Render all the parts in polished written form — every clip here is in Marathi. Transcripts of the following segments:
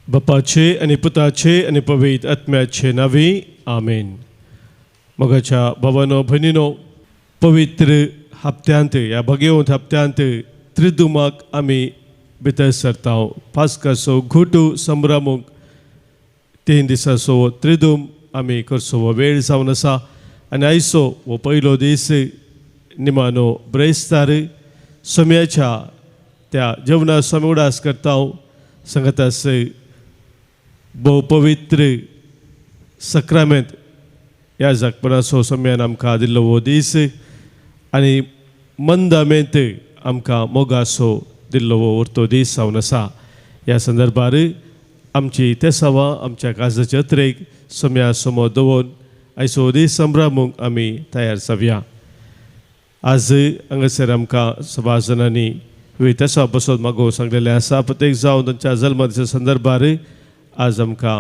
बापाचे आणि पुताचे आणि पवित्र आत्म्याचे नावे आमेन. मगाच्या भावानो भयणीनो, पवित्र हप्त्यांत या भगवंत हप्त्यांत त्रिदुमाक आमी भितर सरता. पास्काचो घोटू संभ्रमूंक 3 दिसाचो त्रिदूम आमी करचो हो वेळ जावन आसा. आनी आयचो हो पयलो दीस निमानो ब्रेस्तार सोम्याच्या त्या जेवणा सोम्या उडास करता. सांगतास भोव पवित्र सक्रामेंत ह्या जागपणाचो सोम्यान आमकां दिल्लो हो दीस आनी मंदामेंत आमकां मोगाचो दिल्लो हो उरतो दीस जावन आसा. ह्या संदर्भार आमची तेसावां आमच्या काळजाच्या अत्रेक सोम्या समोर दवरून आयचो दीस संभ्रमूंक आमी तयार जावया. आज हांगासर आमकां सभाजनांनी तेसा बसोन मागोवंक सांगलेलें आसा. प्रत्येक जावन तांच्या जल्माच्या संदर्भार आज आमकां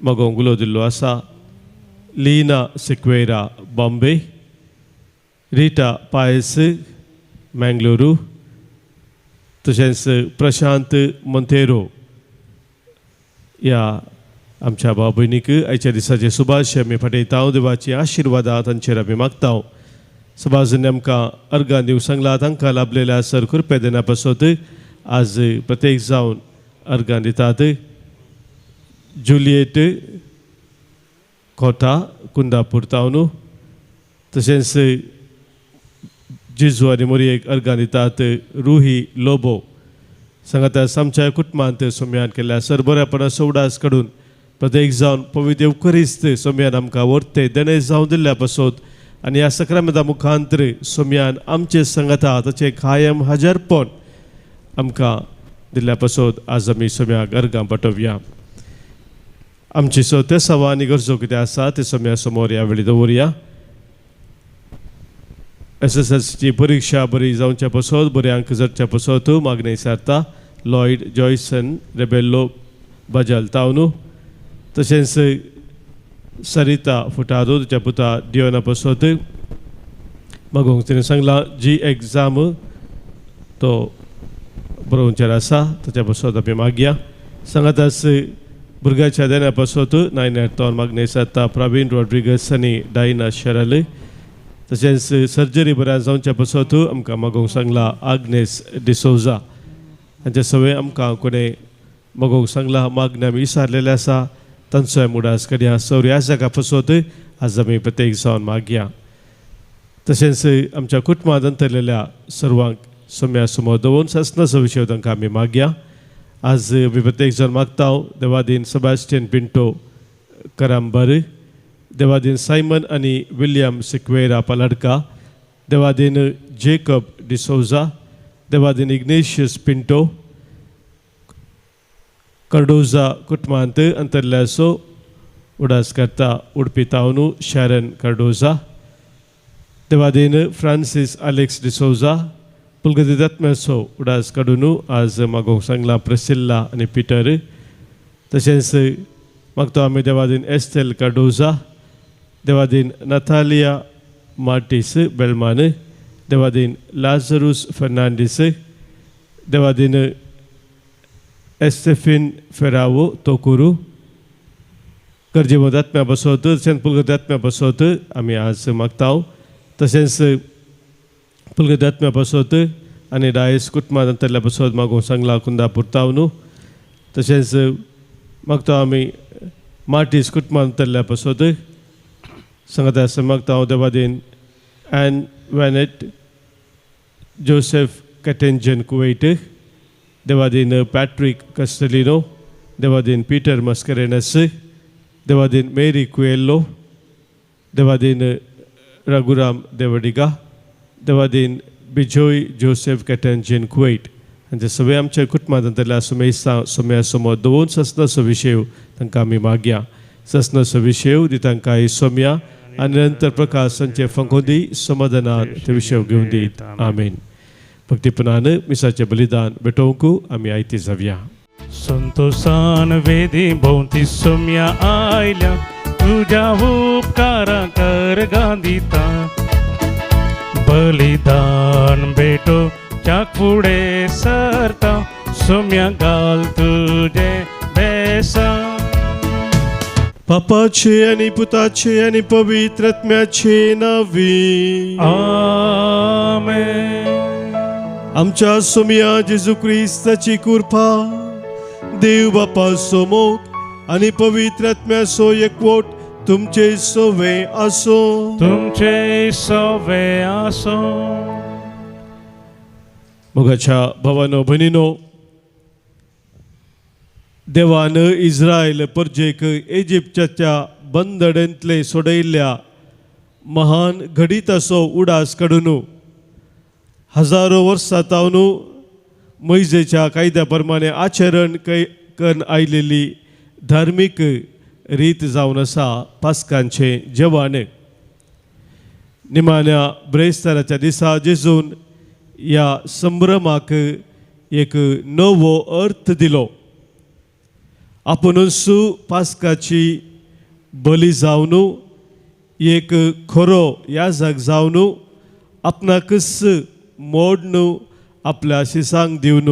मागोवंक उलो दिल्लो आसा. लीना सिक्वेरा बॉम्बे, रिटा पायस मंगळूरू, तशेंच प्रशांत मोंतेरो ह्या आमच्या भाव भयणीक आयच्या दिसाचे शुभाशय आमी फाटयता. देवाची आशिर्वादां तांचेर आमी मागता. सभाजनांनी आमकां अर्गां दिवंक सांगला. तांकां लाभलेल्या सर कृपे देना पासत आज प्रत्येक जावन अर्गां दितात. जुलियट कोटा कुंदापूर तावनू, तशेंच जिजू आनी मोरयेक अर्गां दितात. रुही लोबो सांगाता आमच्या कुटुंबांत सोम्यान केल्या सर बऱ्यापणाचो उडास काडून प्रत्येक जावन पवित्र उकरिस्त सोम्यान आमकां वर्ते देणे जावं दिल्ल्या पासत आनी ह्या सक्रामेंता मुखांतर सोम्यान आमचे सांगता ताचे कायम हजरपण आमकां दिल्ल्या पासत आज आमी सोम्याक अर्गां पाठोवया. आमची तेसावां आनी गरजो कितें आसा ते सोम्या समोर ह्या वेळी दवरया. SSLCची परीक्षा बरी जावच्या पासत बरे अंक जरच्या पासत मागणी सारता. लॉयड जॉयसन रेबेल्लो बजाल तावनू, तशेंच सरिता फुटारो तुज्या पुता डियोना पासत मागोवंक तिणें सांगला. जी एग्जाम तो बरोवंचेर आसा ताच्या पासत आमी मागया. सांगातास भुरग्याच्या देण्या पासत नायनेर मागणी सारता. प्रवीण रॉड्रिगस आनी डायना शेरल, तशेंच सर्जरी बऱ्या जावच्या पासत आमकां मागोवंक सांगला. आग्नेस डिसोजा हांचे सगळे आमकां कोणें मागोवंक सांगला. मागणी आमी विसारलेले आसा तांचोय मुडास काडया. सौर्या जागा पासत आज आमी प्रत्येक जावन मागया. तशेंच आमच्या कुटुंबांत अंतरलेल्या सर्वांक सोम्या समोर दवरून सस्नाचो विशय तांकां आमी मागया. आज आमी प्रत्येक जाण मागता. देवादीन सेबास्टियन पिंटो करांबर, देवादीन सायमन आनी विलियम सिक्वेरा पालाडका, देवादीन जेकब डिसोजा, देवादीन इग्नेशियस पिंटो कर्डोजा कुटुंबांत अंतरल्याचो उडास करता. उडपी तावनू शॅरन कर्डोजा, देवादीन फ्रांसीस आलेक्स डिसोजा पुलगतीत आत्म्याचो उडास काडून आज मागोवंक सांगला. प्रिसिल्ला आनी पिटर, तशेंच मागता आमी देवादीन एस्टेल कार्डोजा, देवादीन नातालिया मार्टिस बेलमान, देवादीन लाझरुस फर्नांडीस, देवादीन एस्टेफिन फेरावो तोकुरू गरजेवंत आत्म्या पासत तशेंच पुलगत आत्म्या पासत आमी आज मागता. तशेंच पुलगत आत्म्या पासत आनी डायस कुटुंबांत अंतरल्या पासत मागोवंक सांगला. कुंदापूर तावनू, तशेंच मागता आमी मार्टिस कुटुंबांत अंतरल्या पासत सांगता आसा मागता. देवादीन एन वॅनेट जोसेफ कॅटेंजन कुवेट, देवादीन पॅट्रिक कस्टलिनो, देवादीन पीटर मस्करेनस, देवादीन मेरी कुएल्लो, देवादीन रघुराम देवडिगा, देवादीन बिजोय जोसेफ कॅटेंजन कुवेट हांचे सगळे आमच्या कुटुंबांत अंतरल्या सोम्या समोर दवरून सस्नाचो विशय तांकां आमी मागया. सस्नाचो विशय दी तांकां सोम्या आनी निरंतर प्रकाश तांचे फंगोदी समाधानान ते विशय घेवन दीत. आमेन. भक्तीपणान मिसाचें बलिदान भेटोवंक आमी आयती जावया. संतोषान वेदी भोवती सोम्या आयल्या, तुज्या उपकारा कर गांदिता. बलिदान भेटो च्या फुडें सरता, सोम्या घाल तुजे ऐसा. बापाचे आणि पुताचे आणि पवित्र आत्म्याचे नावे. आमेन. आमच्या सोमिया जेजू ख्रिस्ताची कृपा, देव बापा सोमोग आणि पवित्र आत्म्याचो एकवट तुमचे सोवे असो. तुमचे सवे आसो. मोगाच्या भावानो भयणीनो, देवान इस्रायल परजेक इजिप्तच्या बंदड्यांतले सोडयल्ल्या महान घडीत असो उडास काडून हजारो वर्सां तावन मोइजेच्या कायद्या प्रमाणे आचरण करून आयलेली धार्मीक रीत जावन आसा पास्कांचे जेवण. निमाण्या ब्रेस्ताराच्या दिसा जेजून ह्या संभ्रमाक एक नवो अर्थ दिलो. आपुणूच पास्काची बली जावन एक खरो याजक जावन आपणाकच मोडून आपल्या शिसांक दिवन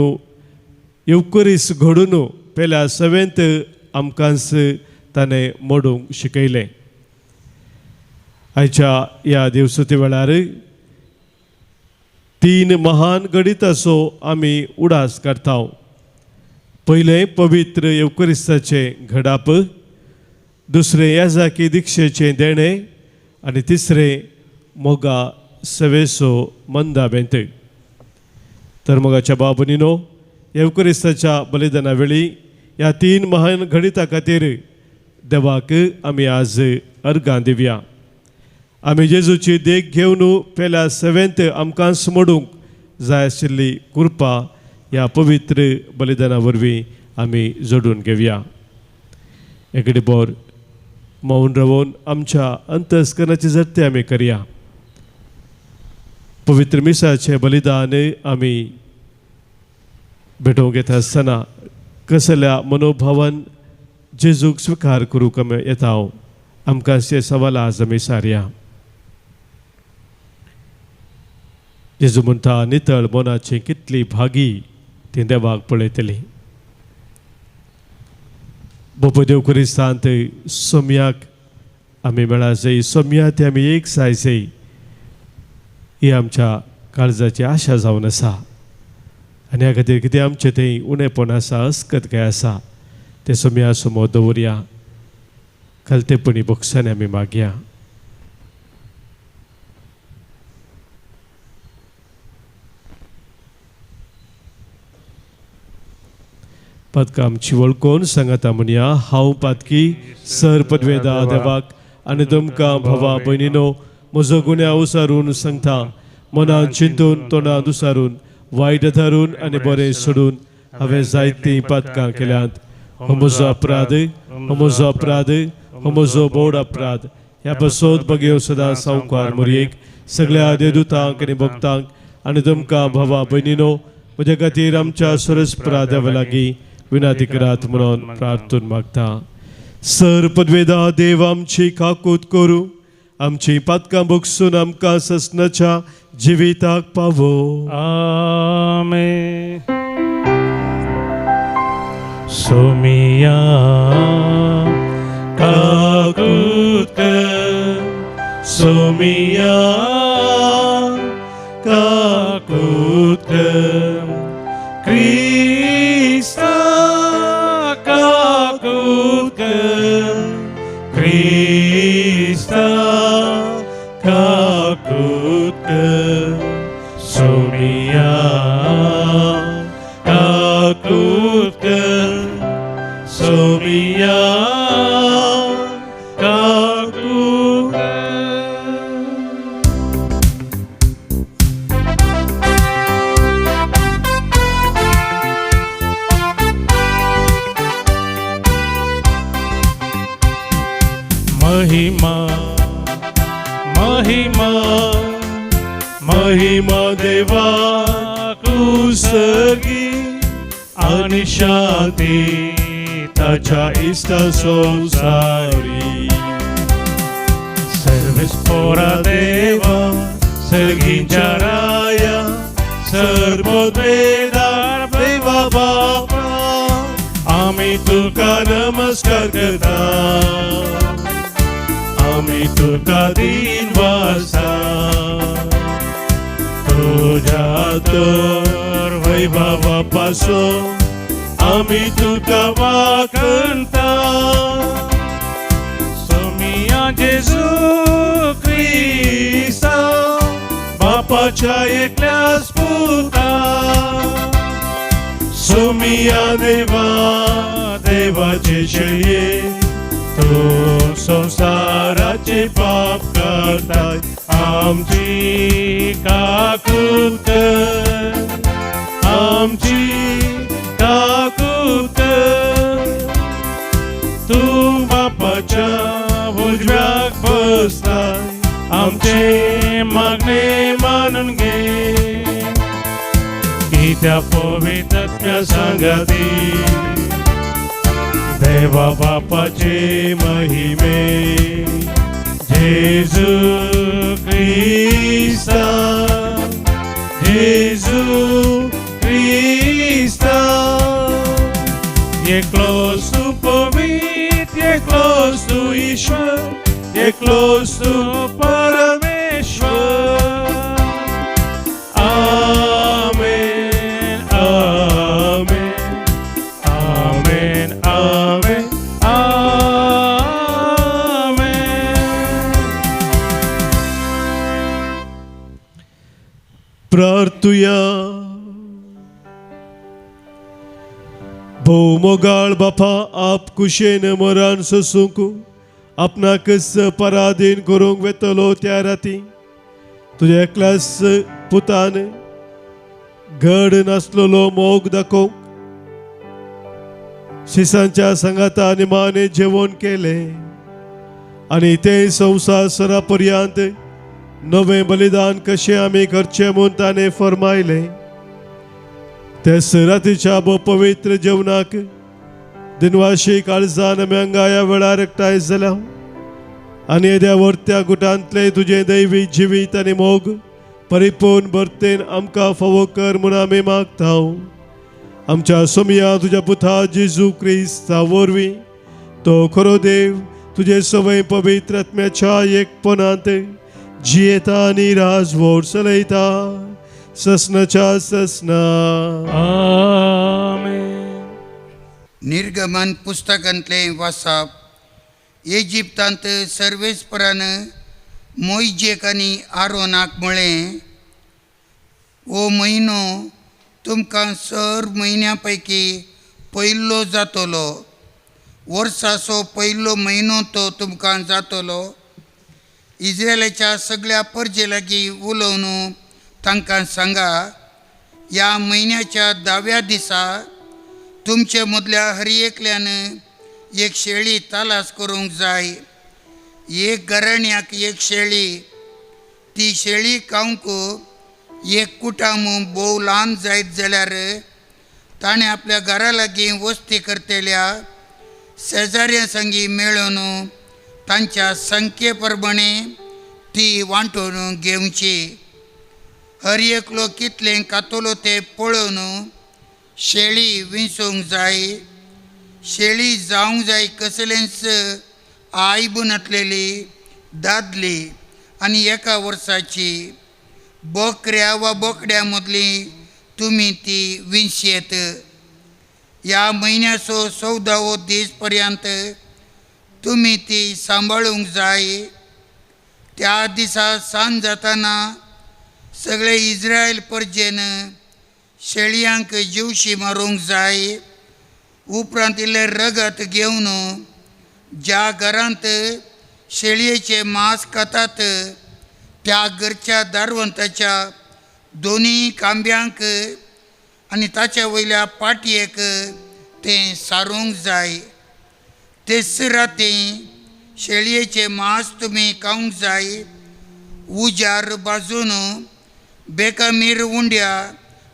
येवकरीस घडून पेल्या सवेंत आमकांच ताणें मोडूंक शिकयलें. आयच्या ह्या दिवसुते वेळार 3 महान गणिताचो आमी उडास करता. पयलें पवित्र येवकरिस्ताचें घडाप, दुसरें याजाकी दिक्षेचें देणें आनी तिसरें मोगा सवेचो मंदाबेंत. तर मोगाच्या बाबनीनो, येवकरिस्ताच्या बलिदाना वेळी ह्या 3 महान गणिता खातीर देवाक आमी आज अर्गां दिवया. आमी जेजूची देख घेवन पेल्या सवेंत आमकां मोडूंक जाय आशिल्ली कृपा ह्या पवित्र बलिदाना वरवीं आमी जोडून घेवया. एकडे बोर मौन रावन आमच्या अंतस्करणाची जर्ते आमी करया. पवित्र मिसाचें बलिदान आमी भेटोवंक येता आसतना कसल्या मनोभावान जेजूक स्विकार करूंक आमी येता. आमकां अशें सवाल आज आमी सारया. जेजू म्हणटा, नितळ मनाची कितली भागी ती देवाक पळयतली. बापा देव क्रिस्तांत सोम्याक आमी मेळा जाय, सोम्यात आमी एक जाय जाय, ही आमच्या काळजाची आशा जावन आसा. आनी ह्या खातीर कितें आमचें थंय उणेपण आसा, अस्कत काय आसा, ते सोम्या समोर दवरया. कलतेपणी बोगसांनी आमी मागया. पातकां आमची वळखून सांगाता म्हणया, हांव पातकी सर पदवेदा देवाक आनी तुमकां भावा भयणीनो म्हजो गुन्या उसारून सांगता. मनान चिंतून, तोंडान दुसारून, वायट थारून आनी बरें सोडून हांवें जायतीं पातकां केल्यांत. हो म्हजो अपराध, हो म्हजो अपराध, हो म्हजो बोड अपराध. ह्या बसोत बगयो सदां सावकार मोरयेक, सगळ्या देवदूतांक आनी भक्तांक आनी तुमकां भावा भयणीनो म्हज्या खातीर आमच्या सरस्परा देवा लागीं विनाती करात म्हणून प्रार्थून मागता. सर पदवेदा देव आमची काकूत करूं, आमची पातकां बोगसून आमकां ससनाच्या जिविताक पावो. आमेन. सोमिया काकूत कर, सोमिया काकूत कर, क्रिस्ता काकूत कर, क्रिस्ता काकूत कर, सोमिया काकूत कर, सोमिया काकूत कर. महिमा महिमा महिमा देवा कुसगी आणि शांती ताच्या इष्ट संसारी. सर्वस्पोरा देवा सर्गींच्या राया, सर्वोद्वेदार देवा बापा, आम्ही आम्ही तुका नमस्कार करता, आम्ही तुका दिनवासा, तुझ्या तर वैभवापासून आम्ही तुका वाखणता. सोमिया जेजू ख्रिस्ता बापाच्या एकल्याच पुता, सोमिया देवा देवाचे शेळये, तो संसाराचे पाप करताय. आमची काकूत कर, आमची काकूत कर. तू बापाच्या उजव्याक बसताय, आमचे मागणे मानून घे. की त्या पवित्र सांगती देवा बापाचे महिमे. जेजू ख्रिस्ता, जेजू ख्रिस्ता, एकलोस तू पवित्र, एकलोस तू ईश्वर, एकलोस तू परमेश्वर. आमेन, आमेन, आमेन, आमेन, आमेन. प्रार्थूया. भोव मोगाळ बापा, आप कुशेन मरण ससूंक आपणाकच पराधीन करूंक वेतलो त्या राती तुझ्या एकल्याच पुतान घड नासलेलो मोग दाखोवंक शिसांच्या संगाता निमाणे जेवण केले आणि ते संसारा पर्यंत नवे बलिदान कशें आमी करचे म्हूण ताणें फरमायले. ते रातीच्या पवित्र जेवणाक दिनवाशी काळजान आमी हांगा ह्या वेळार एकठांय जाल्या आनी येद्या वर्त्या गुटांतले तुझे दैवी जिवीत आनी मोग परिपूर्ण भरतेन आमकां फावो कर म्हूण आमी मागता. आमच्या सोमिया तुझ्या पुता जेजू क्रिस्ता वरवीं तो खरो देव तुझे सवय पवित्र आत्म्याच्या एकपणांत जियेता आनी राजवट चलयता ससनाच्या ससना. आमेन. निर्गमन पुस्तकांतले वाचप. इजिप्तांत सर्वेस्परान मोइजेक आनी आरोनाक म्हळें, हो म्हयनो तुमकां सर म्हयन्यां पैकी पयलो जातलो. वर्साचो पयलो म्हयनो तो तुमकां जातलो. इस्रायलाच्या सगळ्या परजे लागीं उलोवन तांकां सांगा, ह्या म्हयन्याच्या 10व्या दिसा तुमचे मदल्या हर एकल्यान एक शेळी तालास करूंक जाय. एक घराण्याक एक शेळी. ती शेळी खावंक एक कुटाम भोव ल्हान जायत जाल्यार ताणें आपल्या घरा लागीं वस्ती करतल्या शेजाऱ्यां संगी मेळून तांच्या संख्ये प्रमाणे ती वांटून घेवची. हर एकलो कितलें खातलो तें पळोवन शेळी विंचूंक जाय. शेळी जावंक जाय कसलेंच आयब नासलेली, दादली आनी 1 वर्साची. बकऱ्या वा बोकड्या मदली तुमी ती विंचयेत. ह्या म्हयन्याचो 14वो दीस पर्यंत तुमी ती सांबाळूंक जाय. त्या दिसा सांज जाताना सगळे इस्रायल परजेन शेळयांक जीवशी मारूंक जाय. उपरांत इल्लें रगत घेवन ज्या घरांत शेळयेचें मांस खातात त्या घरच्या दारवंताच्या दोनी खांब्यांक आनी ताच्या वयल्या पाटयेक तें सारूंक जाय. तेच राती शेळयेचें मांस तुमी खावंक जाय. उजार भाजून बेकामीर उंड्या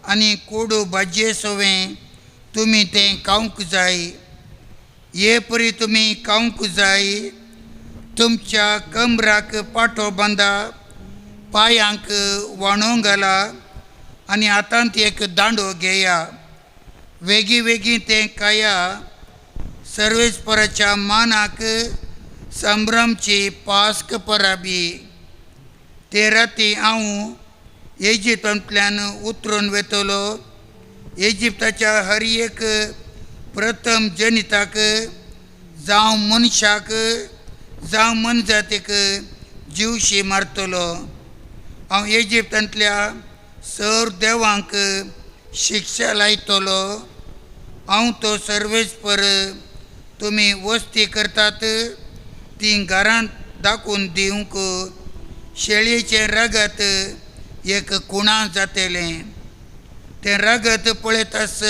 आनी कोडू भाजये सवें तुमी तें खावंक जाय. हे परी तुमी खावंक जाय. तुमच्या कमराक पाटो बांदा, पांयांक वाणो घाला आनी हातांत एक दांडो घेया. वेगी वेगी तें खाया सर्वेस्पराच्या मानाक संभ्रमची पास्क पराबी. ते राती हांव इजिप्तांतल्यान उतरून वेतलो. इजिप्ताच्या हर एक प्रथम जनिताक जावं मनशाक जावं मनजातीक जीवशी मारतलो. हांव इजिप्तांतल्या सर देवांक शिक्षा लायतलो. हांव तो सर्वेस्पर तुमी वस्ती करतात ती घरांत दाखोवन दिवंक शेळयेचे रगत एक कुणां जातलें. तें रगत पळयतास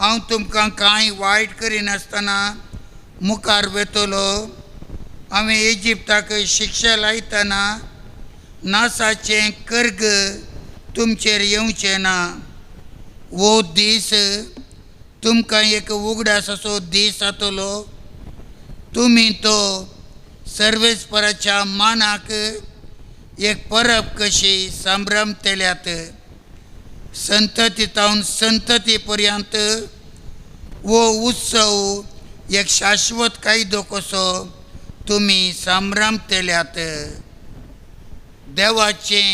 हांव तुमकां कांय वायट करिनासतना मुखार वेतलो. हांवें इजिप्ताक शिक्षा लायतना नासाचें कर्ग तुमचेर येवचें ना. वो दीस तुमकां एक उगडासाचो दीस जातलो. तुमी तो सर्वेस्पराच्या मानाक एक परब कशी संभ्रमतल्यात. संततीतावन संतती पर्यंत वो उत्सव एक शाश्वत कायदो कसो तुमी संभ्रमतल्यात. देवाचें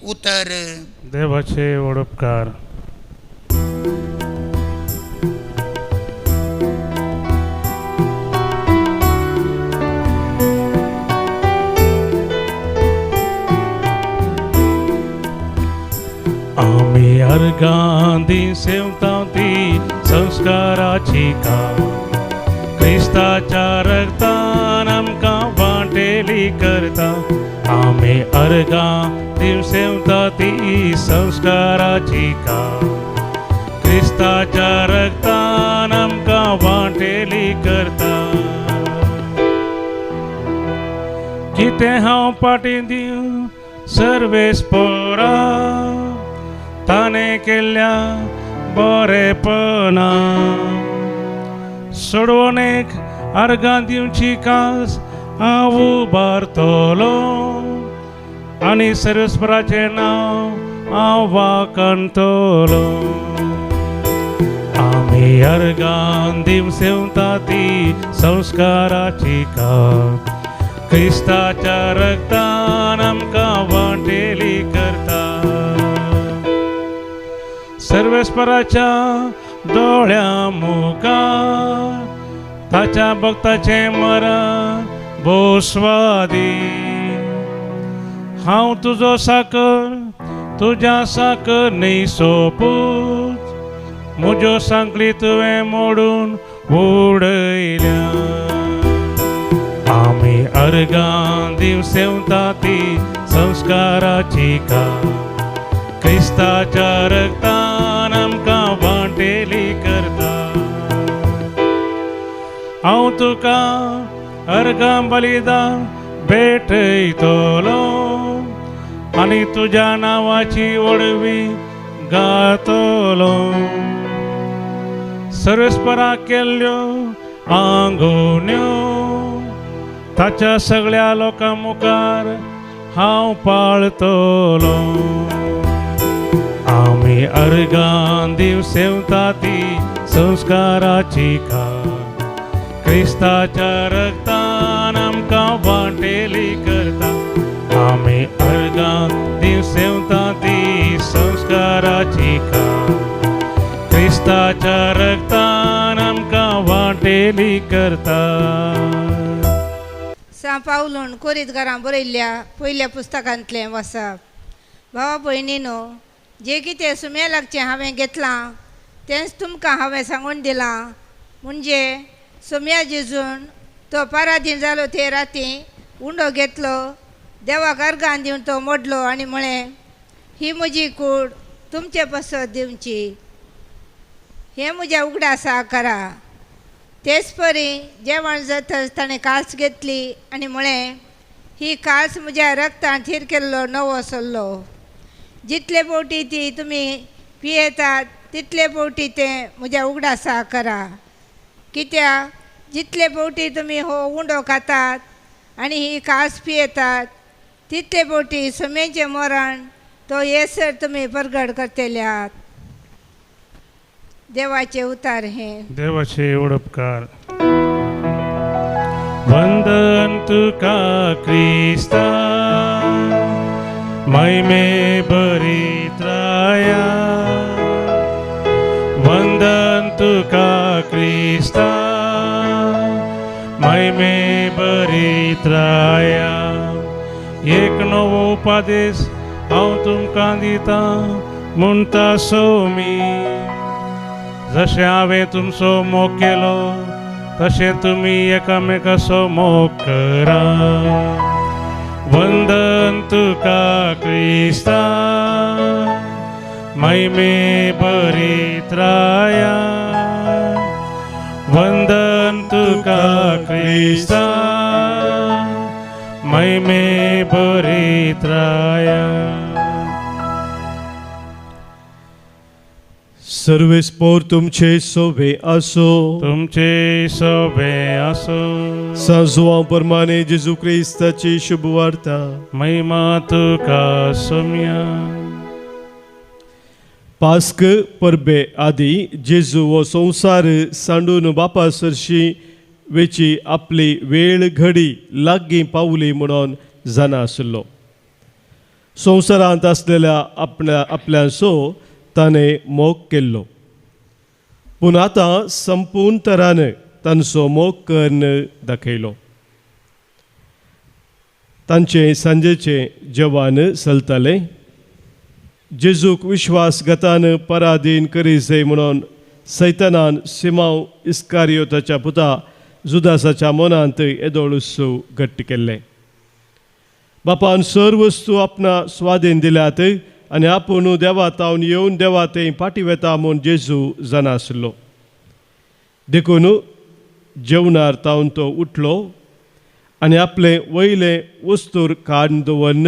उतर. देवाचे वडपकार. आम्ही अर्गां दी सेवतां ती संस्काराची काम. क्रिस्ताच्या रक्तान आमकां वांटेली करता. आम्ही अर्गां दी सेवतां ती संस्काराची काम. क्रिस्ताच्या रक्तान आमकां वांटेली करता. कितें हांव पाटी दिवं सर्वेस्परा ताणें केल्ल्या बरेपणा. सोडवणेक अर्गां दिवची कास हांव उबारतलो आनी सर्वेस्पराचें नांव हांव वाखणतलो. आमी अर्गां दिव सेवता ती संस्काराची कास. क्रिस्ताच्या रक्तान आमकां वांटेली करता. सर्वेस्पराच्या दोळ्या मुखार ताच्या भक्ताचें मरण भोस्वादी. हांव तुजो साकर तुज्या साकर न्ही सोपूच. म्हज्यो सांकली तुवें मोडून उडयल्या. आमी अर्गां दिव सेवता ती संस्काराची कास. क्रिस्ताच्या रक्तान आमकां वांटेली करता. हांव तुका अर्गां बलिदान भेटयतलो आनी तुज्या नांवाची वडवी गातलो. सर्वेस्पराक केल्ल्यो आंगोन्यो ताच्या सगळ्या लोकां मुखार हांव पाळतलो. आमी अर्गां दिव सेवता ती संस्काराची कास. क्रिस्ताच्या रक्तान आमकां वांटेली करता. आमी अर्गां दिव सेवता ती संस्काराची कास. क्रिस्ताच्या रक्तान आमकां वांटेली करता. सा पावलून कोरीत घरां बरयल्ल्या पयल्या पुस्तकांतलें वाचप. भावा भयणीनो, जें कितें सुमेलाकचें हांवें घेतलां तेंच तुमकां हांवें सांगून दिलां. म्हणजे सुम्या जिजून तो पाराधीन जालो ते राती उंडो घेतलो. देवाक अर्गां दिवन तो मोडलो आनी म्हळें, ही म्हजी कूड तुमचे पसत दिवची. हें म्हज्या उगडासा करा. तेच परी जेवण जातच ताणें कास घेतली आनी म्हळें, ही कास म्हज्या रक्तान थीर केल्लो नवो सल्लो. जितले फावटी ती तुमी पियेतात तितले फावटी तें म्हज्या उगडासा करा. कित्याक जितले फावटी तुमी हो उंडो खातात आनी ही कास पियेतात तितले फावटी सुमेचें मरण तो येसर तुमी परगट करतल्यात. देवाचें उतार हें. देवाचे वडपकार. वंदन तुका क्रिस्ता महिमे बरीत राया वंदन तुका क्रिस्ता महिमे बरीत राया एक नवो उपदेश हांव तुमकां दिता म्हणटा सो मी जशें हांवें तुमचो मोग केलो तशें तुमी एकामेकाचो मोग करा वंदन तुका क्रिस्ता महिमे बरीत राया वंदन तुका क्रिस्ता महिमे बरीत राया सर्वेस्पोर तुमचे सोबे आसो तुमचे सोबे आसो सांजोवा प्रमाणे जेजू क्रिस्ताची शुभ वार्ता महिमा तुका सोम्या पास्क परबे आदी जेजू हो संवसार सांडून बापा सरशी वेची आपली वेळ घडी लागीं पावली म्हणून जाणा आसलो संवसारांत आसलेल्या आपल्याचो ताणें मोग केल्लो पूण आतां संपूर्ण तरान तांचो मोग करून दाखयलो तांचे सांजेचे जेवण चलतालें जेजूक विश्वासघातान पराधीन करीत म्हणून सैतानान सिमांव इस्कारियोताच्या पुता जुदासाच्या मनांत येदोळ उत्सव घट्ट केल्लें बापान सर वस्तू आपणा स्वाधीन दिल्यात आनी आपूण देवातावन येवन देवा थंय पाटी वेता म्हूण जेजू जाणा आसलो देखून जेवणार तावन तो उठलो आनी आपले वयले वस्तूर काडून दवरून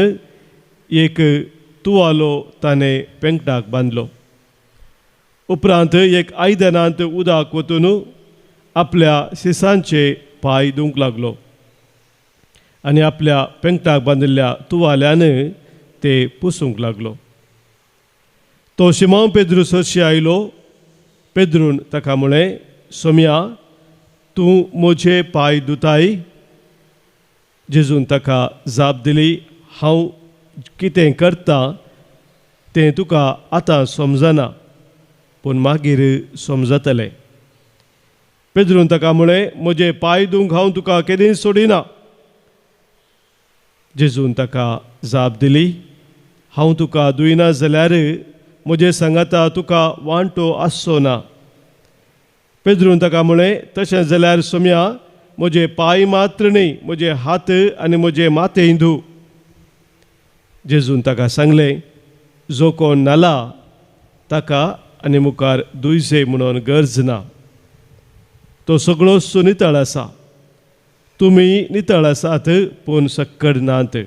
एक तुवालो ताणें पेंगटाक बांदलो उपरांत एक आयदनांत उदक वतून आपल्या शिसांचे पाय धुवंक लागलो आनी आपल्या पेंगटाक बांदिल्ल्या तुवाल्यान ते पुसूंक लागलो तो शिमांव पेद्रू सरशी आयलो पेद्रून ताका म्हळें सोम्या तूं म्हजे पाय धुताय जेजून ताका जाप दिली हांव कितें करता तें तुका आतां समजना पूण मागीर समजतलें पेद्रून ताका म्हळें म्हजे पाय धुवंक हांव तुका केन्ना सोडिना जेजून ताका जाप दिली हांव तुका धुयना जाल्यार म्हजे सांगाता तुका वांटो आसचो ना पेद्रून ताका म्हळें तशें जाल्यार सोम्या म्हजे पाय मात्र न्ही म्हजे हात आनी म्हजे माथेय धुव जेजून ताका सांगलें जो कोण नाला ताका आनी मुखार धुयचे म्हणून गरज ना तो सगळोच नितळ आसा तुमी नितळ आसात पूण सक्कड नात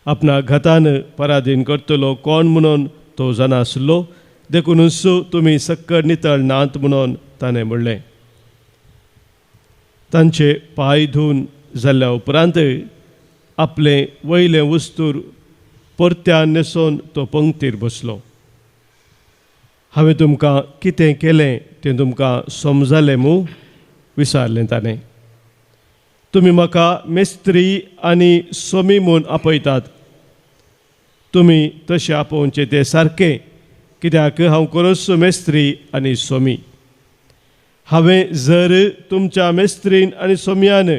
आपणा घातान पराधीन करतलो कोण म्हणून तो जाणा आसलो देखूनच तुमी सक्कड नितळ नात म्हणून ताणें म्हणलें तांचे पाय धुवन जाल्ल्या उपरांत आपले वयले वस्तूर परत्यान न्हेसोवन तो पंक्तीर बसलो हांवें तुमकां कितें केलें तें तुमकां समजलें मू विचारलें ताणें तुमी म्हाका मेस्त्री आनी सोमी म्हूण आपयतात तुमी तशें आपोवचें तें सारकें कित्याक हांव खरोच मेस्त्री आनी सोमी हांवें जर तुमच्या मेस्त्रीन आनी सोम्यान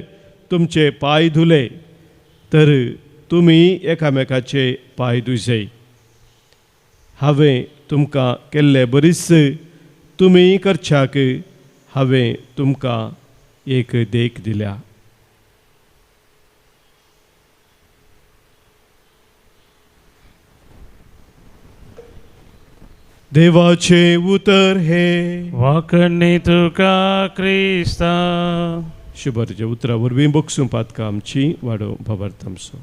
तुमचे पाय धुले तर तुमी एकामेकाचे पाय धुयचे हांवें तुमकां केल्लें बरीच तुमी करच्याक हांवें तुमकां एक देख दिल्या देवाचे उतर हे वाकणे तुका क्रिस्ता शुभरचे उतरा वरवीं बक्षूं पातका आमची वाडो भावार्थांचो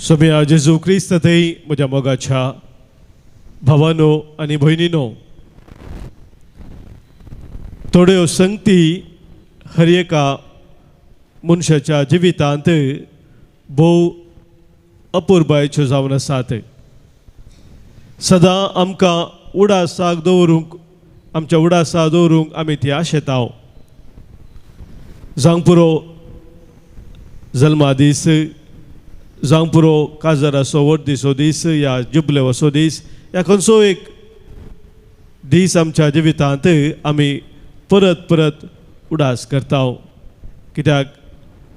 सोम्या जेजू क्रिस्त थंय म्हज्या मोगाच्या भावानो आनी भयणीनो थोड्यो संगती हर एका मनशाच्या जिवितांत भोव अपुरबायेच्यो जावन आसात सदां आमकां उडासाक दवरूंक आमच्या उडासा दवरूंक आमी ती आशेताव जावंक पुरो जल्मा दीस जावं पुरो काजार असो वर्दीसो दीस या जुबले असो दीस या खंयचो एक दीस आमच्या जिवितांत आमी परत परत उडास करता कित्याक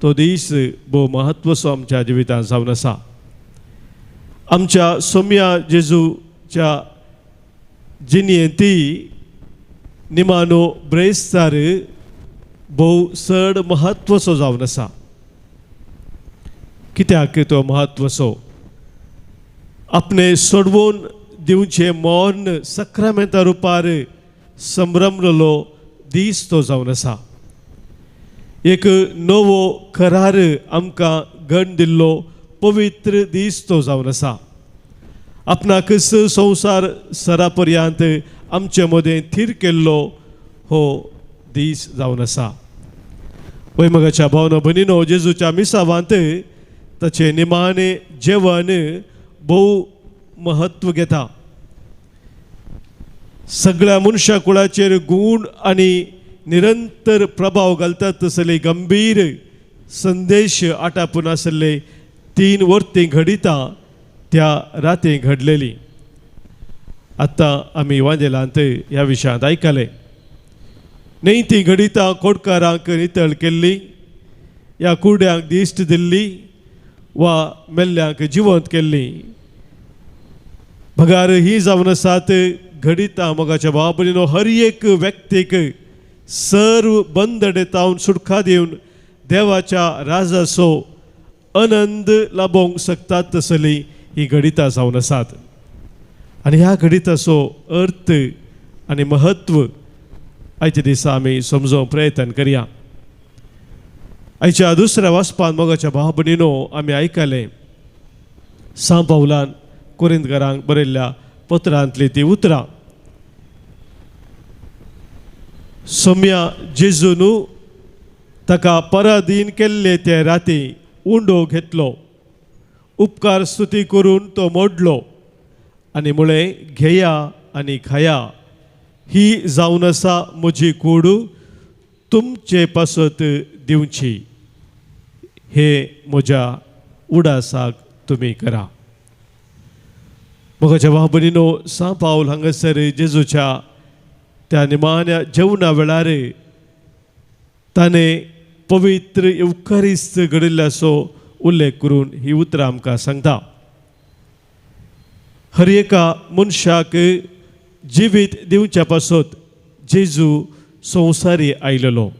तो दीस भोव महत्वाचो आमच्या जिवितांत जावन आसा. आमच्या सोम्या जेजूच्या जिनियेंती निमानो ब्रेस्तार भोव चड महत्वाचो जावन आसा. कित्याक तो महत्वाचो आपणे सोडवून दिवचे मौन सक्रामेंता रुपार संभ्रमलो दीस तो जावन आसा. एक नवो करार आमकां घड दिल्लो पवित्र दीस तो जावन आसा. आपणाक संवसार सरा पर्यंत आमचे मदें थीर केल्लो हो दीस जावन आसा. वैमगाच्या भावनो भयणीनो, जेजूच्या मिसावांत ताचें निमाणें जेवण भोव महत्व घेता. सगळ्या मनशा कुळाचेर गूण आनी निरंतर प्रभाव घालतात तसले गंभीर संदेश आटापून आसले 3 वर्ती घडिता त्या राती घडलेली. आतां आमी वांजेलांत ह्या विशयांत आयकले. न्ही ती घडिता कोडकारांक नितळ केल्ली, ह्या कुड्यांक दिश्ट दिल्ली वा मेल्ल्यांक जिवंत केल्ली. भगार ही जावन आसात घडिता मोगाच्या भावा भयणीनो, हर एक व्यक्तीक सर्व बंदडे तावन सुटका दिवन देवाच्या राजाचो आनंद लाभोंक शकतात तसली ही घडिता जावन आसात. आनी ह्या घडिताचो अर्थ आनी महत्व आयच्या दिसा आमी समजोवंक प्रयत्न करया. आयच्या दुसऱ्या वाचपान मोगाच्या भावा भयणीनो आमी आयकले सांत पावलान कोरिंथकारांक बरयल्ल्या पत्रांतली ती उतरां. सोम्या जेजून ताका पराधीन केल्ले ते राती उंडो घेतलो, उपकार स्तुती करून तो मोडलो आनी म्हळें, घेया आनी खाया, ही जावन आसा म्हजी कूड, तुमचे पासत दिवची, हे म्हज्या उडासाक तुमी करा. मोगाच्या भावा भयणीनो, सांत पावल हांगासर जेजूच्या त्या निमाण्या जेवणा वेळार ताणें पवित्र युकारिस्त घडिल्ल्याचो उल्लेख करून ही उतरां आमकां सांगता. हर एका मनशाक जिवीत दिवच्या पासत जेजू संवसारी आयलेलो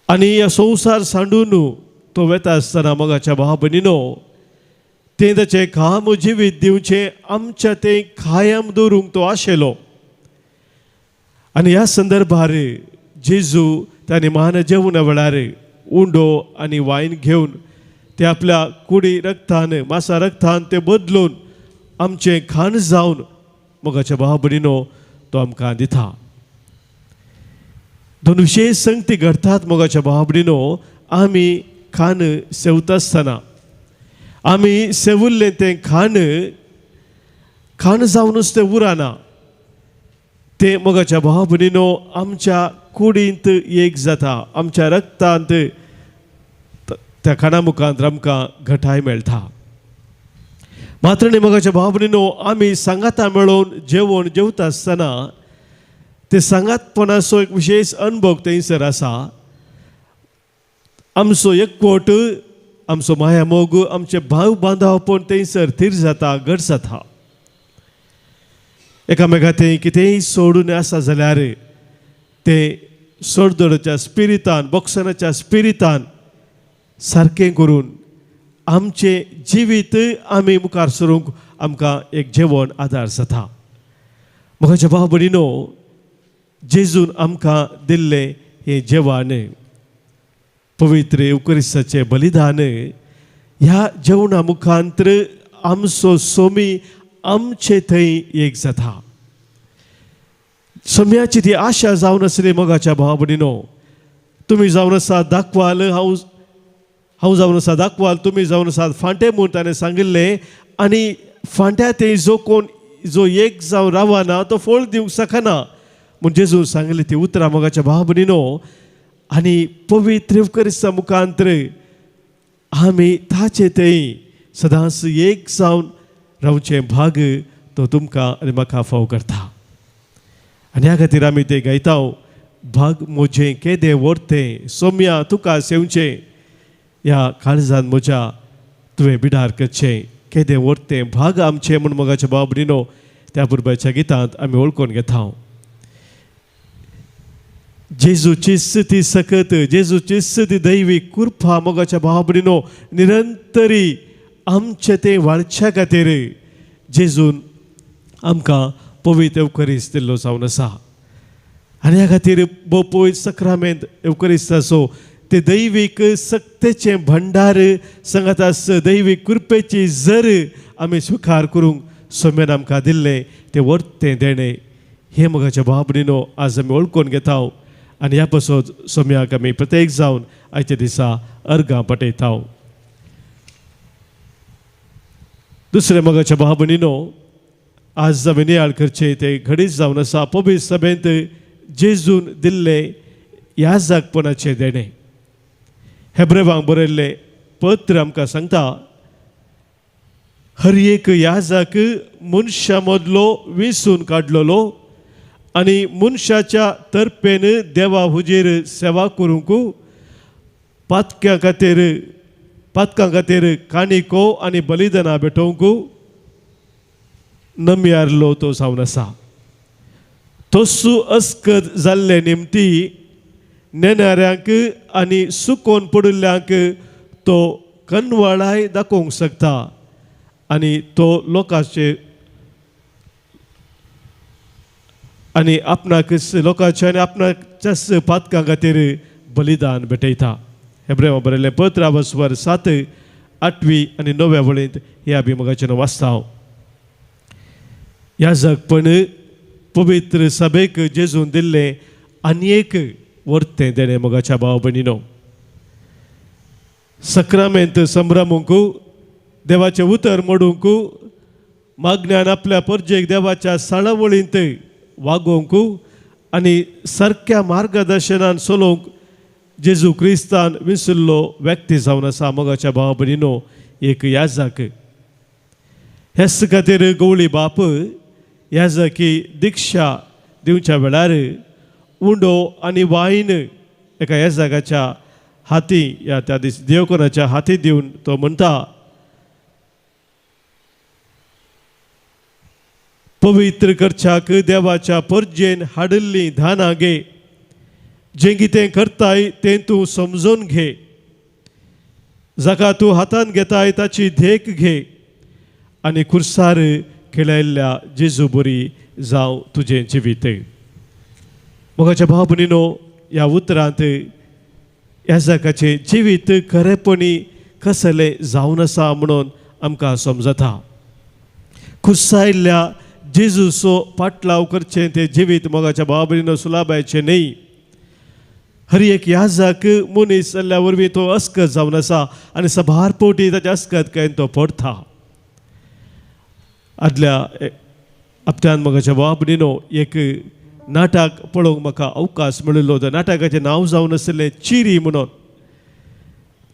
आनी ह्या संवसार सांडून तो वेता आसतना मोगाच्या भावा भयणीनो, तें ताचें काम जिवीत दिवचें आमच्या तें कायम दवरूंक तो आशेलो. आनी ह्या संदर्भार जेजू त्या निमाण्या जेवणा वेळार उंडो आनी वायन घेवन ते आपल्या कुडी रक्तान मासा रक्तान ते बदलून आमचें खाण जावन मोगाच्या भावा भयणीनो तो आमकां दिता. 2 विशेश संगती घडतात मोगाच्या भावा भयणीनो. आमी खाण सेवता आसतना आमी सेवुल्लें तें खाण जावनूच तें उरना. ते मोगाच्या भावा भयणीनो आमच्या कुडींत एक जाता, आमच्या रक्तांत त्या खाणा मुखांत आमकां घटाय मेळटा. मात्र न्ही मोगाच्या भावा भयणीनो, आमी सांगाता मेळोवन जेवण जेवता आसतना ते सांगातपणाचो एक विशेश अनुभव थंयसर आसा. आमचो एकवट, आमचो माया मोग, आमचे भाव बांदवपण थंयसर थीर जाता, घट जाता. एकामेकांत कितेंय सोडून आसा जाल्यार ते सोडदोडच्या स्पिरितान, बॉक्सनाच्या स्पिरितान सारकें करून आमचे जिवीत आमी मुखार सरूंक आमकां एक जेवण आदार जाता. मोगाच्या भावा भयणीनो, जेजून आमकां दिल्लें हें जेवण, पवित्र युकारिस्ताचें बलिदान, ह्या जेवणा मुखांतर आमचो सोमी आमचे थंय एक जाता. सोम्याची ती आशा जावन आसली मोगाच्या भावा भयणीनो. तुमी जावन आसात दाखवाल, हांव जावन आसा दाखवाल, तुमी जावन आसात फांटे म्हूण ताणें सांगिल्लें. आनी फांट्या ते जो एक जावन रावना तो फळ दिवंक शकना म्हूण जेजून सांगिल्ली ती उतरां मोगाच्या भावा भयणीनो. आनी पवित्र युकारिस्ता मुखांतर आमी ताचे थंय सदांच एक जावन रावचे भाग तो तुमकां आनी म्हाका फाव करता. आनी ह्या खातीर आमी ते गायता, भाग म्हजें केदें व्हरतें सोम्या तुका सेवचें, ह्या काळजान म्हज्या तुवें बिडार करचें, केदें व्हरतें भाग आमचें म्हूण मोगाच्या भाव भयणीनो त्या पुरबाच्या गितांत आमी वळखून घेता. जेजूची स्थिती सकत, जेजूची स्थिती दैवीक कृपा मोगाच्या भाव भयणीनो निरंतरी आमचे ते वाडच्या खातीर जेजून आमकां पवित्र एवकरिस्त दिल्लो जावन आसा. आनी ह्या खातीर पवित्र सक्रामेंत एवकरिस्त आसो ते दैवीक सक्तेचें भंडार सांगात आस, दैवीक कृपेची जर आमी स्विकार करूंक सोम्यान आमकां दिल्लें तें वर्तें देणें हें मोगाच्या भाव भयणीनो आज आमी वळखून घेता. आनी ह्या पासून सोम्याक आमी प्रत्येक जावन आयच्या दिसा अर्गां पटयता. दुसरे मोगाच्या भाव भयणीनो आज आमी नियाळ करचे ते घडीच जावन आसा पवित्र सभेंत जेजून दिल्लें याजकपणाचें देणें. हेब्रेवांक बरयल्लें पत्र आमकां सांगता, हर एक याजक मनशा मदलो वेंचून काडलेलो आनी मनशाच्या तर्फेन देवा हुजेर सेवा करूंक पातकां खातीर काणिको आनी बलिदानां भेटोवंक नम्यारलो तो जावन आसा. तसो अस्कत जाल्ले निमती नेणाऱ्यांक आनी सुकोवन पडिल्ल्यांक तो कनवाळाय दाखोवंक शकता आनी तो लोकांचे आनी आपणाकच लोकांचे आनी आपणाच्याच पातकां खातीर बलिदान भेटयता. हेब्रेवांक बरयल्लें पत्र 7, 8 आनी 9 वळींत हे आमी मोगाचें वाचता. याजकपण पवित्र सभेक जेजून दिल्लें आनी एक वर्तें देणें मोगाच्या भाव भयणीनो. सक्रामेंत संभ्रमूंक, देवाचें उतर मोडूंक, मागण्यान आपल्या परजेक देवाच्या साळावळींत वागोवंक आनी सारक्या मार्गदर्शनान चलोवंक जेजू क्रिस्तान विसरलो व्यक्ती जावन आसा मोगाच्या भाव भयणीनो एक याजक. हेच खातीर गवळी बाप याजकी दिक्षा दिवच्या वेळार उंडो आनी वायन एका याजकाच्या हाती या त्या दीस देवकोनाच्या हाती दिवन तो म्हणटा, पवित्र करच्याक देवाच्या परजेन हाडिल्लीं धानां घे, जें कितें करताय तें तूं समजून घे, जाका तूं हातान घेताय ताची देख घे आनी खुर्सार खेळायल्ल्या जेजू बरी जावं तुजें जिवीत. मोगाच्या भाव भयणीनो ह्या उतरांत याजकाचें जिवीत खरेपणी कसलें जावन आसा म्हणून आमकां समजता. खुसायल्ल्या जेजूचो पाटलाव करचें तें जिवीत मोगाच्या भाव भयणीनो सुलाबायचें न्ही. हर एक याजक मनीस जाल्ल्या वरवीं तो अस्कत जावन आसा आनी सभार पोटी ताच्या अस्कत कांय तो पडटा. आदल्या हप्त्यान मोगाच्या भाव भयणीनो एक नाटक पळोवंक म्हाका अवकाश मेळिल्लो. त्या नाटकाचें नांव जावन आसलें चिरी म्हणून.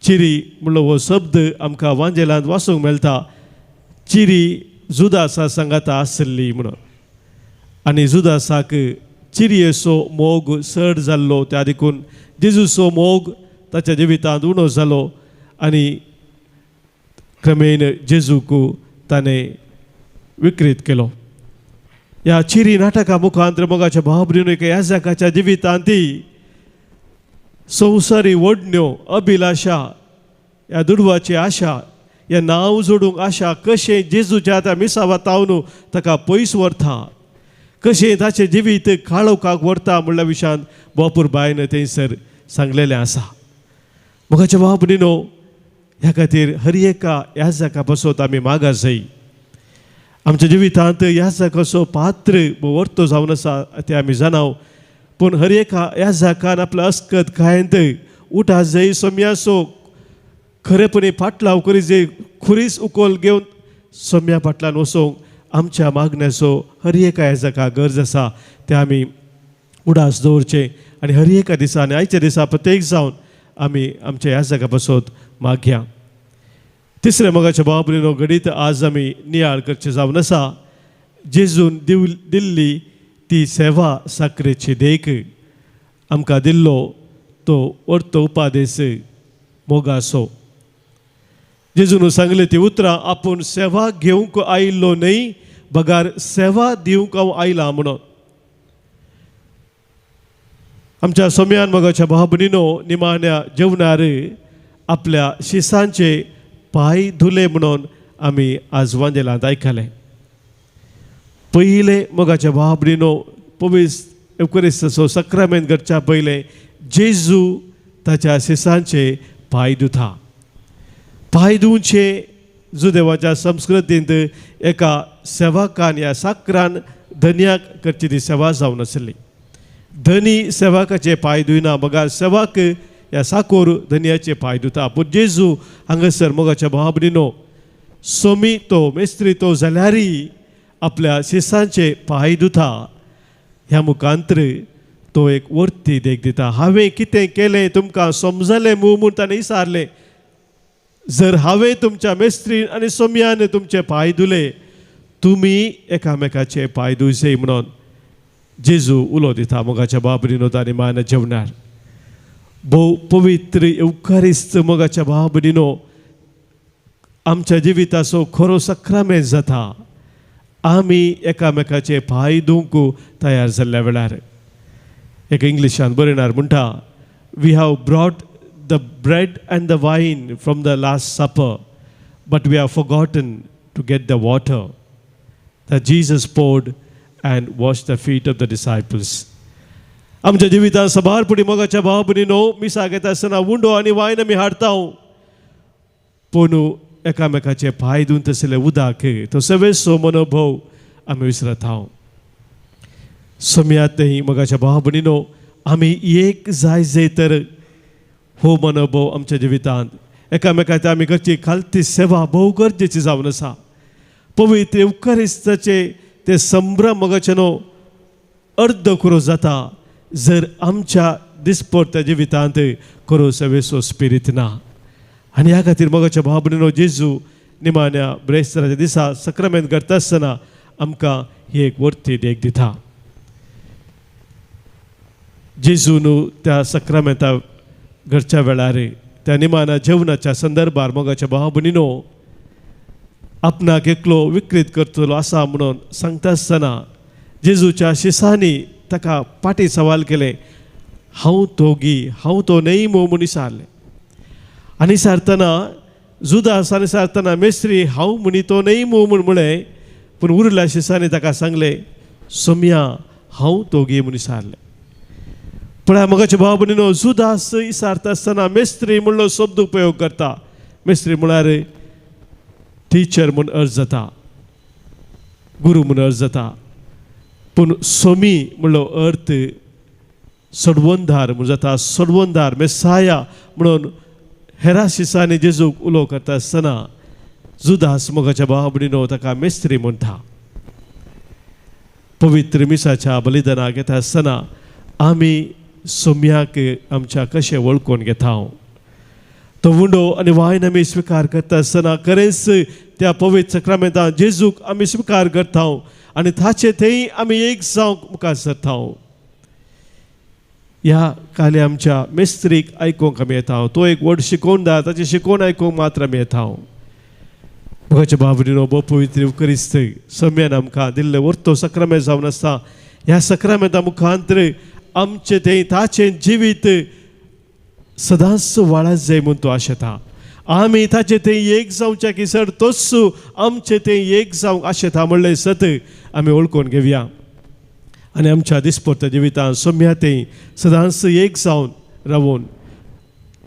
चिरी म्हणलो हो शब्द आमकां वांजेलांत वाचूंक मेळटा. चिरी जुदासा सांगाता आसली म्हणून. आनी जुदासाक चिरयेचो मोग चड जाल्लो, त्या देखून जेजूचो मोग ताच्या जिवितांत उणो जालो आनी क्रमेन जेजूक ताणें विकृत केलो. ह्या चिरी नाटका मुखांतर मोगाच्या भाव भयणीनो एका याजकाच्या जिवितांत संवसारी वडण्यो, अभिलाशा, ह्या दुडवाची आशा, ह्या नांव जोडूंक आशा कशें जेजूच्या त्या मिसावातावन ताका पयस व्हरता, कशें ताचें जिवीत काळोखाक व्हरता म्हणल्या विशयान बापूर बायन थंयसर सांगलेलें आसा. मोगाच्या भाव भयणीनो ह्या खातीर हर एका याजका पासून आमी मागास जाय. आमच्या जिवितांत याजकाचो पात्र वर्तो जावन आसा तें आमी जाणाव. पूण हर एका याजकान आपलो अस्कत खायंत उठा जय सोम्याचो खरेपणी पाटलाव करी जे खुरीस उखोल घेवन सोम्या पाटलान वचोंक आमच्या मागण्याचो हर एका याजकाक गरज आसा. तें आमी उडास दवरचें आनी हर एका दिसा आनी आयच्या दिसा प्रत्येक जावन आमी आमच्या याजका पासून मागया. तिसऱ्या मोगाच्या बाबरीनो घडीत आज आमी नियाळ करचे जावन आसा जेजून दिल्ली ती सेवा साखरेची देख आमकां दिल्लो तो अर्थ उपादेस मोगासो. जेजून सांगले ती उतरां आपूण सेवा घेवंक आयिल्लो न्हय बगार सेवा दिवंक हांव आयला म्हणून. आमच्या सोम्यान मोगाच्या भावभयणीनो निमाण्या जेवणार आपल्या शिसांचे पाय धुले म्हणून आमी आज वांजेलांत आयकलें. पयले मोगाच्या भावभयणीनो पवित्र एवकरिस्ताचो सक्रामेंत करच्या पयलें जेजू ताच्या शिसांचे पाय धुता. पाय धुवचे जुदेवाच्या संस्कृतींत एका सेवकान ह्या साकरान धन्याक करची ती सेवा जावन आसली. धनी सेवकाचे पाय धुयना बगार सेवक ह्या साकोर धन्याचे पाय धुता. पूण जेजू हांगासर मोगाच्या भावभयणीनो सोमी तो मेस्त्री तो जाल्यारय आपल्या शिसांचे पाय धुता. ह्या मुखांतर तो एक वर्ती देख दिता. हांवें कितें केलें तुमकां समजलें म्हूण ताणें विचारलें. जर हांवें तुमच्या मेस्त्रीन आनी सोम्यान तुमचे पाय धुले तुमी एकामेकाचे पाय धुयचे म्हणून जेजू उलो दिता मोगाच्या बाबरीनो ताणी मान जेवणार. भोव पवित्र एवकारिस्त मोगाच्या बाबरीनो आमच्या जिविताचो खरो सक्रामेंत जाता आमी एकामेकाचे पाय धुवंक तयार जाल्ल्या वेळार. एक इंग्लिशान बरयणार म्हणटा we have brought the bread and the wine from the last supper, but we have forgotten to get the water that Jesus poured and washed the feet of the disciples. आमच्या जिवितांत सबारपणी मोगाच्या भावभयणीनो मिसा घेता आसतना उंडो आनी वायन आमी हाडटा पूण एकामेकाचे पाय धुवन तसले उदक तो सवेसो मनोभव आमी विसरता. सोम्यातय मोगाच्या भावभयणीनो आमी एक जाय तर हो मनोभव आमच्या जिवितांत एकामेकाची आमी करची खालती सेवा भोव गरजेची जावन आसा. पवित्र एवकारिस्ताचे ते संभ्रम मोगाचेनो अर्द करो जाता जर आमच्या दिसपट्ट्या जिवितांत करो सेवेचो स्पिरीट ना. आनी ह्या खातीर मोगाच्या भावभयणीनो जेजू निमाण्या ब्रेस्ताराच्या दिसा सक्रामेंत करता आसतना आमकां ही एक वर्ती देख दिता. जेजून त्या सक्रामेंता घरच्या वेळार त्या निमाना जेवणाच्या संदर्भार मोगाच्या भावभयणीनो आपणाक एकलो विकृत करतलो आसा म्हणून सांगता आसतना जेजूच्या शिसांनी ताका पाटी सवाल केले हांव तो न्हय म्हणून विचारलें. आनी विचारतना जुदास आनी विचारतना मेस्त्री हांव म्हणी तो न्हय म्हणून म्हळें पूण उरल्या शिसांनी ताका सांगलें सोम्या हांव तोगी म्हणून विचारलें. पण मोगाच्या भावभयणीनो जुदास विचारता आसतना मेस्त्री म्हणलो शब्द उपयोग करता. मेस्त्री म्हळ्यार टिचर म्हूण अर्थ जाता गुरू म्हूण अर्थ जाता. पूण सोमी म्हणलो अर्थ सोडवणदार म्हूण जाता. सोडवणदार मेसाया म्हणून हेरा शिसांनी जेजूक उलो करता आसतना जुदास मोगाच्या भावभयणीनो ताका मेस्त्री म्हणटा. पवित्र मिसाच्या बलिदानाक घेता आसतना आमी सोम्याक आमच्या कशें वळखून घेता. तो उंडो आनी वायन आमी स्विकार करता आसतना खरेंच त्या पवित्र सक्रामेंतांत जेजूक आमी स्विकार करता आनी ताचे थंय आमी एक जावंक मुखार सरता. ह्या काले आमच्या मेस्त्रीक आयकूंक आमी येता. तो एक व्हड शिकोवणदार ताचें शिकोवन आयकूंक मात्र आमी येता. मोगाच्या भावभयणीनो भोव पवित्र एवकारिस्त सोम्यान आमकां दिल्ले वर्तो सक्रामेंत जावन आसता. ह्या सक्रामेंता मुखांतर आमचे थंय ताचें जिवीत सदांच वाडत जाय म्हूण तो आशेता. आमी ताचे थंय एक जावच्या किसर तोच आमचे थंय एक जावंक आशेता म्हणलें सत आमी वळखून घेवया. आनी आमच्या दिसपट्ट्या जिवितांत सोम्या थंय सदांच एक जावन रावून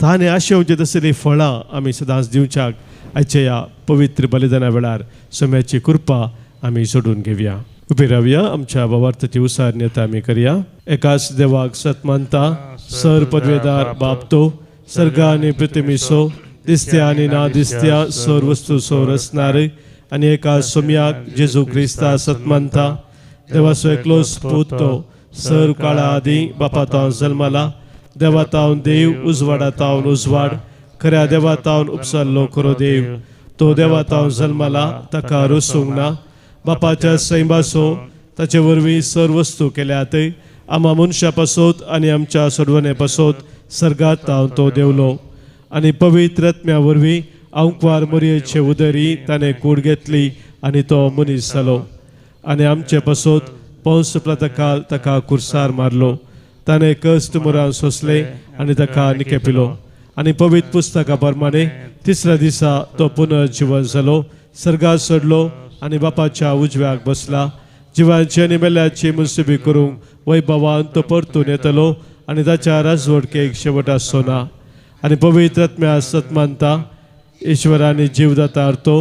ताणें आशेवचें तसलीं फळां आमी सदांच दिवच्याक आयच्या ह्या पवित्र बलिदाना वेळार सोम्याची कृपा आमी सोडून घेवया. उबे रावया. आमच्या भावार्थाची उसारणी आमी करया. एकाच देवाक सत मानता सर पदवेदार बाप तो सर्गा आनी पृथ्वीचो दिसत्या आनी ना दिसत्या सर वस्तू सोर असणार आनी एका सोम्याक जेजू क्रिस्ता सत मानता देवाचो एकलोच पूत तो सर काळा आदी बापा तावन जल्माला देवा तावन देव उजवाडा तावन उजवाड खऱ्या देवा तावन उपसरलो खरो देव तो देवाताव जल्माला ताका रोसूंक ना. बापाच्या सैमासो ताचे वरवीं सर्व वस्तू केल्यात. आम्हा मनशा पासोत आनी आमच्या सोडवणे पासोत सर्गात ताव तो देवलो. आनी पवित्र आत्म्या वरवीं अंकवार मरयेचे उदरी ताणें कूड घेतली आनी तो मनीस जालो. आनी आमचे पासोत पोंस पिलाताकाल ताका कुर्सार मारलो. ताणें कश्ट मुरान सोंसले आनी ताका निकेपिलो. आनी पवित्र पुस्तका प्रमाणे तिसऱ्या दिसा तो पुनर्जीवन जालो, सर्गात चडलो आनी बापाच्या उजव्याक बसला. जिवांची आनी मेल्ल्याची मुनसिबी करूंक वैभवान तो परतून येतलो आनी ताच्या राजवडकेक शेवट आसचो ना. आनी पवित्र आत्म्या सत मानता ईश्वरानी जीवदाता अर्तो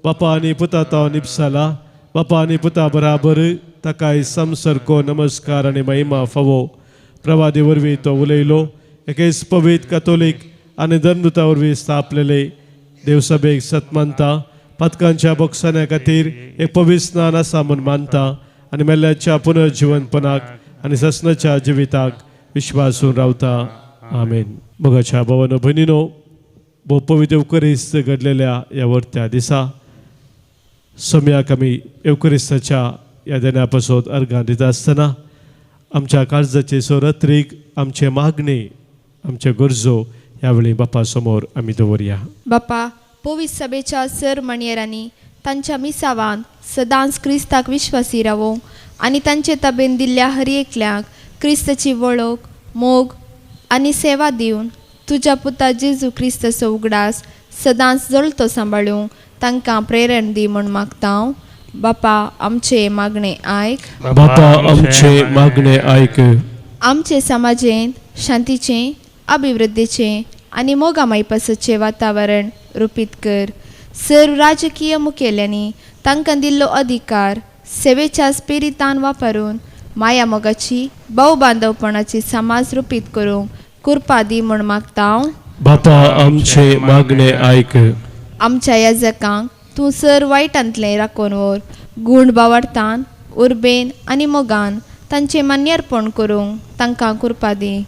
बापा आनी पुता तो निपसाला. बापा आनी पुता बराबर ताकाय समसरको नमस्कार आनी महिमा फावो. प्रवादी वरवीं तो उलयलो. एकेच पवित्र कॅथोलीक आनी धर्मदुता वरवीं स्थापलेले देवसभेक सत मानता. पातकांच्या बोगसाण्या खातीर एक पवित्र स्नान आसा म्हूण मानता आनी मेल्ल्याच्या पुनर्जीवनपणाक आनी ससनाच्या जिविताक विश्वासून रावता. आमेन. मोगाच्या भावानो भयणीनो, भोव पवित्र एवकरिस्त घडलेल्या ह्या वर्त्या दिसा सोम्याक आमी एवकरिस्ताच्या ह्या देण्या पासत अर्गां दिता आसतना आमच्या काळजाचे सोरत्रीक आमचे मागणे, आमचे गरजो ह्या वेळी बापा समोर आमी दवरया. बापा, पवित्र सभेच्या सर मणियरांनी तांच्या मिसावान सदांच क्रिस्ताक विश्वासी रावोंक आनी तांचे तबेन दिल्ल्या हर एकल्याक क्रिस्ताची वळख, मोग आनी सेवा दिवन तुज्या पुता जेजू क्रिस्ताचो उगडास सदांच जळतो सांबाळूंक तांकां प्रेरण दी म्हूण मागता हांव. बापा, आमचे मागणे आयक. बापा, आमचे मागणे आयक. आमचे समाजेंत शांतीचें, अभिवृद्धीचें आनी मोगामाई पासतचें वातावरण रुपीत कर. सर्व राजकीय मुखेल्यांनी तांकां दिल्लो अधिकार सेवेच्या स्पिरितान वापरून माया मोगाची, भाव बांदवपणाची समाज रुपीत करूंक कृपा दी म्हूण मागता हांव. बापा, आमचे मागणे आयक. आमच्या ह्या जगांक तूं सर वायटांतलें राखून व्हर. गूण बावार्थान, उर्बेन आनी मोगान तांचें मान्यार्पण करूंक तांकां कृपा दी.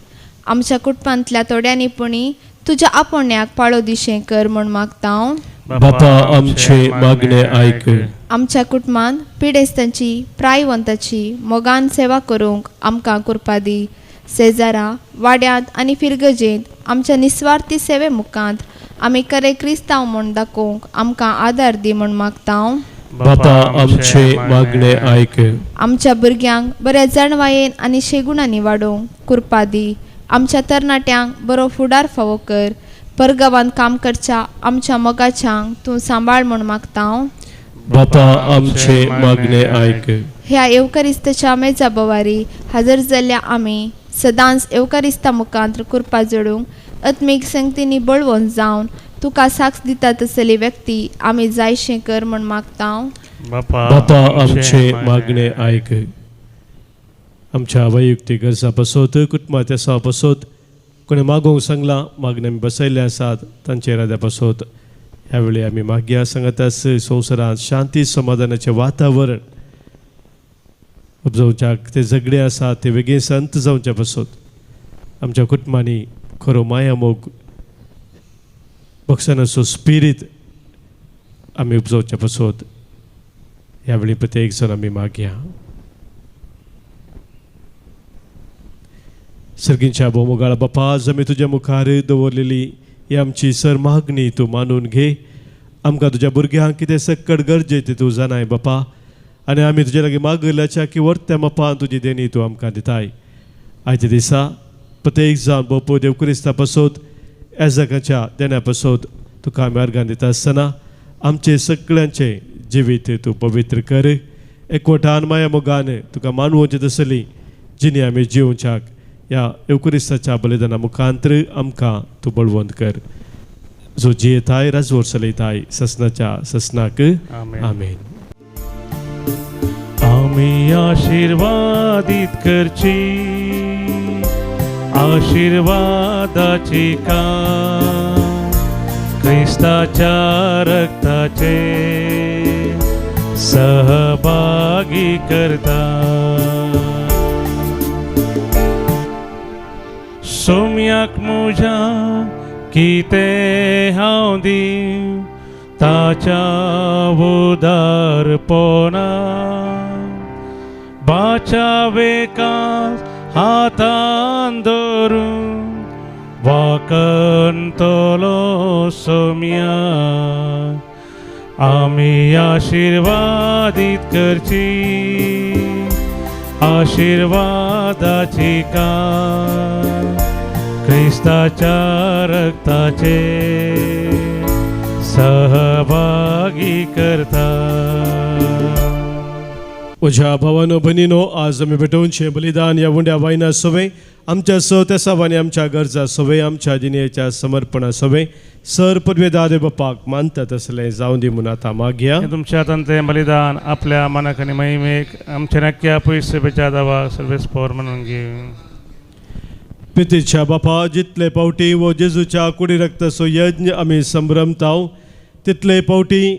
आमच्या कुटुंबांतल्या थोड्यांनी तुज्या आपोण्याक पाळो दिशें कर म्हूण मागता हांव. बापा, आमचे मागणे आयक. आमच्या कुटुंबांत पिडेस्तांची, प्रायवंताची मोगान सेवा करूंक आमकां कृपा दी. शेजारा, वाड्यांत आनी फिरगजेंत आमच्या निस्वार्थी सेवे मुखांत आमी खरे क्रिस्तांव म्हूण दाखोवंक आमकां आदार दी म्हूण मागता हांव. बापा, आमचे मागणे आयक. आमच्या भुरग्यांक बऱ्या जाणवायेन आनी शेगुणांनी वाडोवंक कृपा दी. आमच्या तरणाट्यांक बरो फुडार फावो कर. परगांवांत काम करच्या आमच्या मोगाच्यांक तूं सांबाळ म्हूण मागता हांव. बापा, आमचे मागणे आयक. ह्या एवकारिस्ताच्या मेजा बोवारी हजर जाल्ल्या आमी सदांच एवकारिस्ता मुखांत कृपा जोडूंक आत्मीक संगतींनी बळवंत जावन तुका साक्ष दिता तसली व्यक्ती आमी जायशें कर म्हूण मागता हांव. बापा, आमचे मागणे आयक. आमच्या वैयक्तीक गरजा पासत, कुटुंबाच्या सवा पासत कोणी मागोवंक सांगलां, मागणे आमी बसयल्ले आसात तांचे राद्या पासत ह्या वेळी आमी मागया. सांगातास संवसारांत शांती समाधानाचें वातावरण उपजोवच्याक ते झगडे आसात ते बेगीन संत जावचे पासत आमच्या कुटुंबांनी खरो माया मोग बक्षनाचो स्पिरीट आमी उपजोवचे पासत ह्या वेळी प्रत्येक जण आमी मागया. सर्गींच्या भोवमोगाळ बापा, आज आमी तुज्या मुखार दवरलेली ही आमची सर मागणी तूं मानून घे. आमकां तुज्या भुरग्यांक कितें सक्कड गरजे ते तूं जाणाय बापा, आनी आमी तुजे लागीं मागल्याच्या की वर्त्या मापान तुजी देणी तूं आमकां दिताय. आयच्या दिसा प्रत्येक जावन भोव देव क्रिस्ता पासत ह्या जगाच्या देण्या पासत तुका आमी अर्गां दिता आसतना आमचे सगळ्यांचे जिवीत तूं पवित्र कर. एकवटान माया मोगान तुका मानवची तसली जिणी आमी जिवच्याक ह्या एवकरिस्ताच्या बलिदाना मुखांतर आमकां तूं बळवंत कर. जो जियेताय राजवट चलयताय ससनाच्या ससनाक. आमेन. आमी आशीर्वादीत करची आशीर्वादाची काम क्रिस्ताच्या रक्ताचे सहभागी करता. सोम्याक म्हज्या कितें हांव दिवं ताच्या उदारपणा बाच्या वेकास हातान धरून वाकंतलो सोम्या आमी आशीर्वादीत करची आशीर्वादाची कान क्रिस्ताच्या रक्ताचे सहभागी करता. म्हज्या भावानो भयणीनो, आज आमी भेटोवनशें बलिदान ह्या उंड्या वायना सोवे आमच्या सतेसावांनी आमच्या गरजा सोवे आमच्या जिणेच्या समर्पणा सोवे सर पदवे दादे बापाक मानतात असलें जावं दी म्हूण आतां मागया. तुमच्या तें बलिदान आपल्या मनाक आनी महिमेक आमच्या नक्क्या पयस सेवेच्या दावा सर्वेस्पोर म्हणून घेवन. पितेच्या बापा, जितले पावटी वो जेजूच्या कुडी रक्ताचो यज्ञ आमी संभ्रमताव तितले पावटी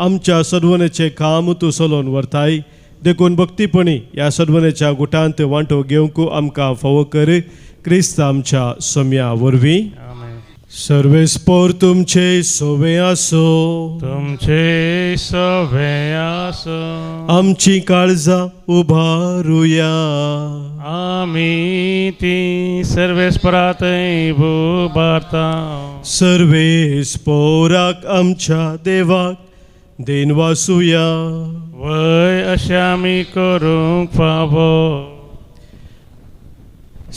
आमच्या सदवनेचें काम तूं चलोवन व्हरताय. देखून भक्तीपणी ह्या सदवनेच्या गुटांत वांटो घेवंक आमकां फावो कर. क्रिस्त आमच्या सोम्या वरवीं. आमेन. सर्वेस्पोर तुमचे सोवे आसो. तुमचे सवे आसो. आमची काळजां उबारुया. आमी ती सर्वेस्परातय उबारता. सर्वेस्पोराक आमच्या देवाक देन वासुया. वय अशें आमी करूंक फावो.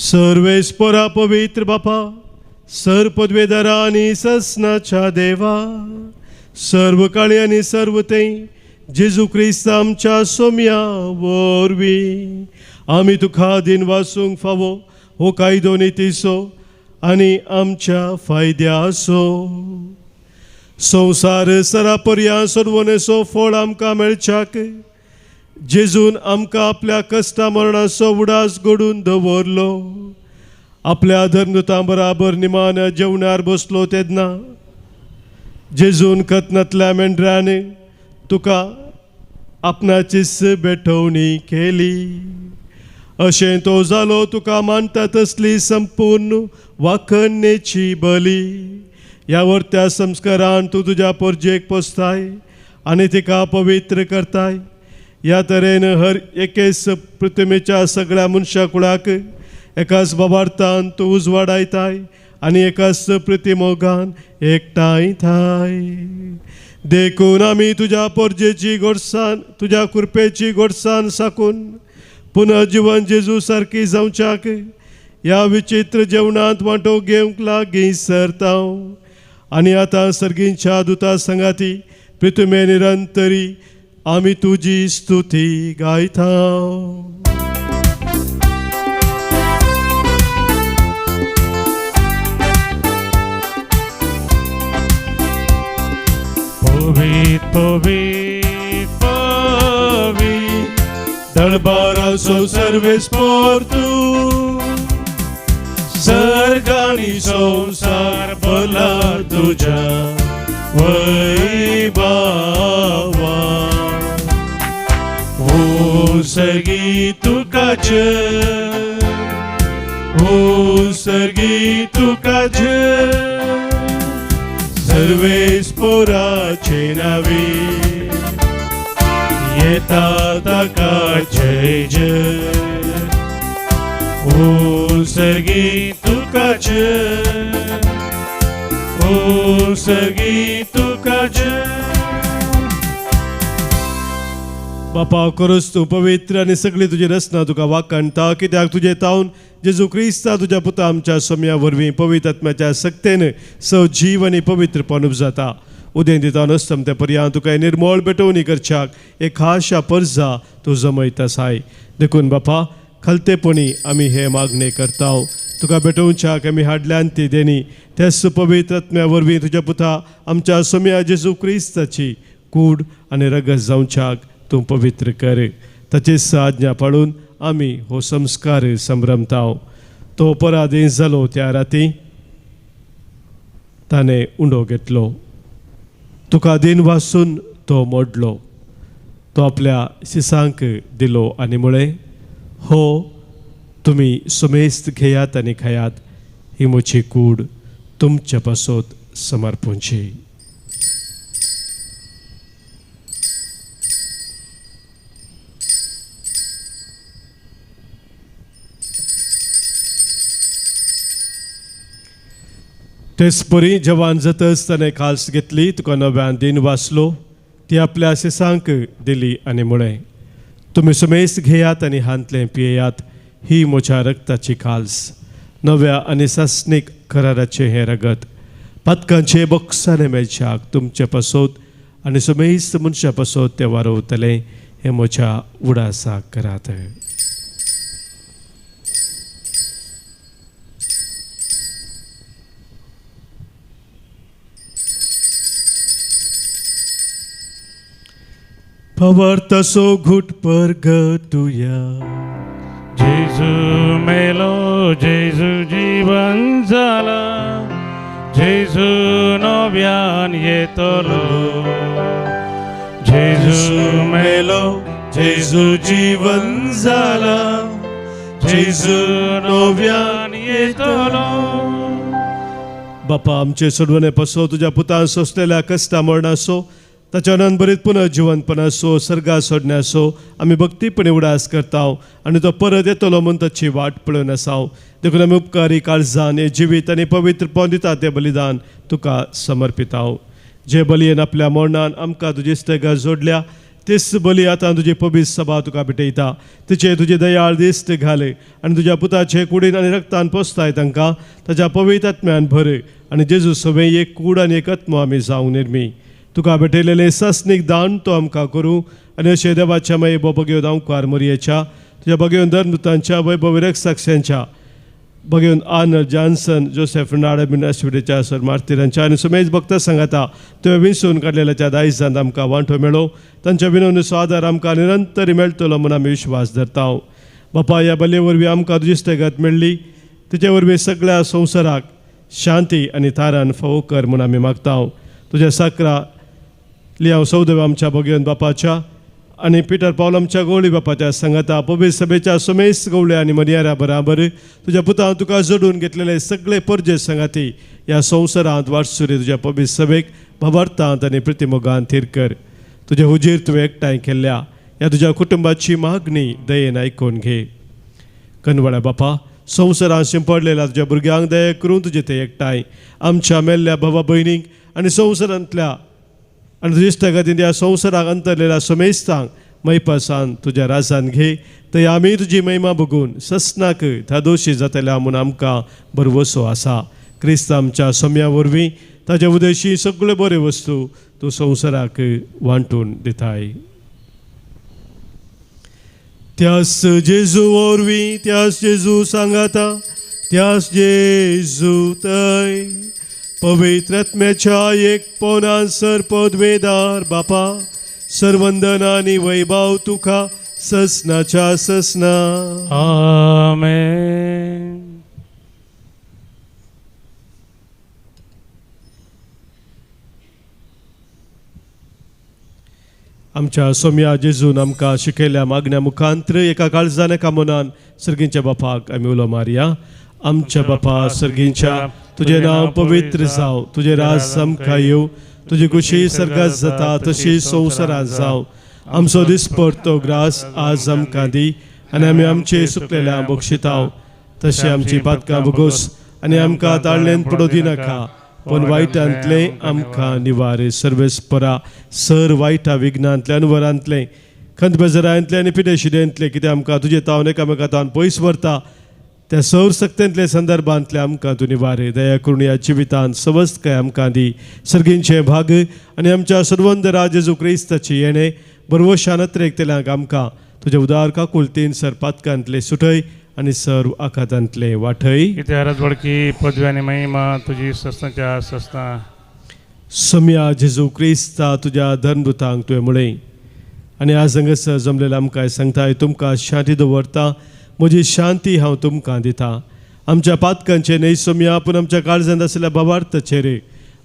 सर्वेस्पोरा पवित्र बापा, सर पदवेदारा आनी ससनाच्या देवा, सर्व काळी आनी सर्व तें जेजू क्रिस्त आमच्या सोम्या वरवीं आमी तुका दिन वासूंक फावो हो कायदो नितीसो आनी आमच्या फायद्याचो. संवसार सरापर्या सदवनेचो फळ आमकां मेळच्याक जेजून आमकां आपल्या कश्टा मरणाचो उडास घडून दवरलो. आपल्या धर्मदुतां बराबर निमान जेवणार बसलो तेन्ना जेजून कतनांतल्या मेंढरान तुका आपणाचीच बेठवणी केली. अशें तो जालो तुका मानता तसली संपूर्ण वाखणेची बली. ह्या वर्त्या संस्कारान तूं तुज्या परजेक पोसताय आनी तिका पवित्र करताय. ह्या तरेन हर एकेच पृथ्वीच्या सगळ्या मनशा कुळाक एकाच बाबार्थान तूं उजवाडायताय आनी एकाच प्रतिमोगान एकठांय थाय. देखून आमी तुज्या परजेची घोडसाण तुज्या कृपेची घोडसाण साकून पुनः जिवन जेजू सारकी जावच्याक ह्या विचित्र जेवणांत वांटो घेवंक लागीं सरतांव. आनी आतां सर्गींच्या दुता संगाती पृथ्वे निरंतरी आमी तुजी स्तुती गायतांव. पवित्र पवित्र पवित्र दरबाराचो सर्वेस्पोर तूं, सर्ग आनी संवसार भला तुज्या वैभवान. ओ सर्गी तुका जय, ओ सर्गी तुका जय. सर्वेस्पोराचे नावी येता ताका जय जय. ओ सर्गी तुका जय, ओ सर्गी तुका जय. बापा, खरोच तूं पवित्र आनी सगळी तुजी रचना तुका वाखणटा. कित्याक तुजे तावन जेजू क्रिस्ता तुज्या पुता आमच्या सोम्या वरवीं पवित्र आत्म्याच्या सक्तेन सजीव आनी पवित्रपण जाता. उदें दिता नसतम ते पर्यांत तुका निर्मळ बेटवणी करच्याक एक खाशा पर्जा तूं जमयता साय. देखून बापा, खलतेपणी आमी हे मागणे करताव. तुका बेटोवच्याक आमी हाडल्यान ती देणी तेच पवित्र आत्म्या वरवीं तुज्या पुता आमच्या सोम्या जेजू क्रिस्ताची कूड आनी रगत जावच्याक तूं पवित्र कर. ताचीच आज्ञा पाळून आमी हो संस्कार संभ्रमताव. तो पराधीन जालो त्या राती ताणें उंडो घेतलो. तुका दिन वासून तो मोडलो. तो आपल्या शिसांक दिलो आनी म्हळें, हो तुमी सुमेस्त घेयात आनी खायात. ही म्हजी कूड तुमच्या पासत समर्पूंची. तेच परी जवान जातच ताणें खास घेतली, तुका नव्यान दिन वाचलो, ती आपल्या आशिसांक दिली आनी म्हळें, तुमी सुमेस घेयात आनी हांतलें पियेयात, ही म्हज्या रक्ताची खाल्स, नव्या आनी सासणीक कराराचें हें रगत, पातकांचे बोक्साने मेळच्याक तुमचे पासोत आनी सुमेस मनशा पासोत ते वारोवतले, हें म्हज्या उडासाक करात. Pavartaso घुट परगटुया. जेजू मेलो, जेजू जीवन जाला, जेजू नव्यान येतलो. जेजू मेलो, जेजू जीवन जाला, जेजू नव्यान येतलो. बापा, आमचे सोडवणे पासो तुझ्या पुतान सोसलेल्या कश्टा मरणासो, ताच्या अनंतरीत पुनः जिवंतपणासो, सर्गा सोडण्यासो आमी भक्तीपणे उडास करताव आनी तो परत येतलो म्हूण ताची वाट पळोवन आसाव. देखून आमी उपकारी काळजान हे जिवीत आनी पवित्रपण दिता तें बलिदान तुका समर्पिताव. जे बलयेन आपल्या मरणान आमकां तुजी इश्टेगा जोडल्या, तेच बली आतां तुजी पवित्र सभा तुका भेटयता. तिचे तुजे दयाळ दिश्ट घाले आनी तुज्या पुताचे कुडीन आनी रक्तान पोसताय तांकां ताच्या पवित्र आत्म्यान भर आनी जेजू सवे एक कूड आनी एक आत्मो आमी जावं निर्मी. तुका भेटयलेले सासणीक दान तो आमकां करूं आनी अशे देवाच्या माये भगेवन अंकार मोरयेच्या, तुज्या भगेवन धर्मदूतांच्या, वैभविरक साक्षांच्या, भगेवन आर्नल्ड जॉन्सन, जोसेफ नाडबिन आशिवडेच्या सर मार्तिरांच्या आनी सुमेज भक्तां सांगाता तुवें विंसून काडलेल्या दायजांत आमकां वांटो मेळो. तांच्या विनवणेचो आदार आमकां निरंतर मेळटलो म्हूण आमी विश्वास धरताव. बापा, ह्या बलये वरवीं आमकां तुजी इश्टेगत मेळ्ळी, तिचे वरवीं सगळ्या संवसाराक शांती आनी तारान फावो कर म्हूण आमी मागताव. तुज्या साकरा लियाव सौदेव आमच्या भगवंत बापाच्या आनी पिटर पावल आमच्या गवळी बापाच्या सांगाता पवित्र सभेच्या सुमेस गवळे आनी मनियारा बराबर तुज्या पुतां तुका जोडून घेतलेले सगळे परजे संगाती ह्या संवसारांत वाटसुरी तुज्या पवित्र सभेक भावार्थांत आनी प्रतिमोगान थीर कर. तुजे हुजीर तुवें एकठांय केल्ल्या ह्या तुज्या कुटुंबाची मागणी दयेन आयकून घे. कनवळ्या बापा, संवसारांत शिंपडलेल्या तुज्या भुरग्यांक दया करून तुजे ते एकठांय आमच्या मेल्ल्या भावा भयणींक आनी संवसारांतल्या आनी तुजे इश्टागतीन ह्या संवसाराक अंतरलेल्या समेस्तांक मैपासान तुज्या राजान घे. थंय आमी तुजी महिमा बघून ससनाक धादोशी जातल्या म्हूण आमकां भरवसो आसा. क्रिस्त आमच्या सोम्या वरवीं ताच्या उदेशी सगळ्यो बऱ्यो वस्तू तूं संवसाराक वांटून दिताय. त्यास जेजू वरवीं, त्यास जेजू सांगाता, त्यास जेजू थंय पवित्र आत्म्याच्या एक पोनान सरपद वेदार बापा, सर्वंदन आनी वैभव तुका ससनाच्या ससना. आमेन. आमच्या सोम्या जेजून आमकां शिकयल्या मागण्या मुखांतर एका काळजान एका मनान सर्गींच्या बापाक आमी उलो मारया. आमच्या बापा सर्गींच्या, तुझे नाव पवित्र जाव, तुझे राज आमकां येवं, तुजी कुशी सर्गात जाता तशी संवसारांत जाव. आमचो दिसपडतो ग्रास आज आमकां दी आनी आमी आमचे सुकलेल्या बक्षिताव, तशी आमची पातकां बगोस आनी आमकां ताळणेन पडो दिनाका, पण वायटांतले आमकां निवार. सर्वेस्परा सर वायटा विघ्नांतले अनवरांतले खंत बेजारांतले आनी पिडेशिडेंतले कितें आमकां तुजे तावन एकामेकांतान पयस व्हरता त्या सौर सक्तेंतले संदर्भांतले आमकां तूं निवार. दया करून ह्या जिवितांत सवस्त काय आमकां दी. सर्गींचे भाग आनी आमच्या सर्वंद जेजू क्रिस्ताची येणे बरवशान नत्रेकतेल्यांक आमकां तुज्या उदार काकुलतीन सर पातकांतले सुटय आनी सर्व आखातांतले वाठय. कितें राजवडकी पदवी आनी महिमा तुजी सस्ताच्या सस्ता. सम्या जेजू क्रिस्ता तुज्या धर्मदूतांक तुवें म्हळें आनी आज हांगासर जमलेल्या आमकां सांगताय, तुमकां शांती दवरता, म्हजी शांती हांव तुमकां दिता. आमच्या पातकांचे न्हय सोम्या, पूण आमच्या काळजांत आसलेल्या भावार्थाचेर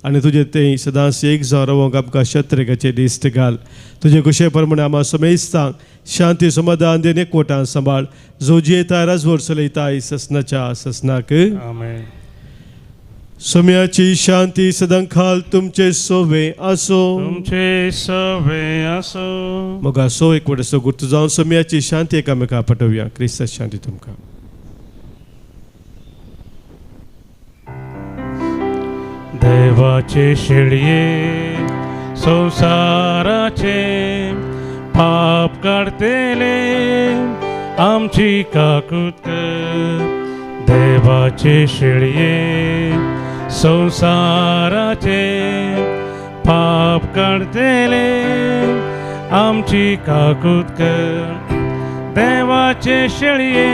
आनी तुजें तें सदांच एक जावन रावंक आमकां शत्रेकाचे दिश्ट घाल. तुजे कुशे प्रमाणे आम्हा समेस्तांक शांती समाधान देन एकवटान सांबाळ. जो जियेताय राजवड चलयताय ससनाच्या ससनाक. आमेन. सोम्याची शांती सदांखाल तुमचे सोवे आसो. तुमचे सवे आसो. मग असो एकवट असो गुर्त जावन सोम्याची शांती एकामेका पटवया. क्रिस्त शांती तुमकां. देवाचे शेळये संसाराचे पाप काढतेले आमची काकूत देवाचे शेळये संसाराचे पाप काढतेले आमची काकूत देवाचे शेळये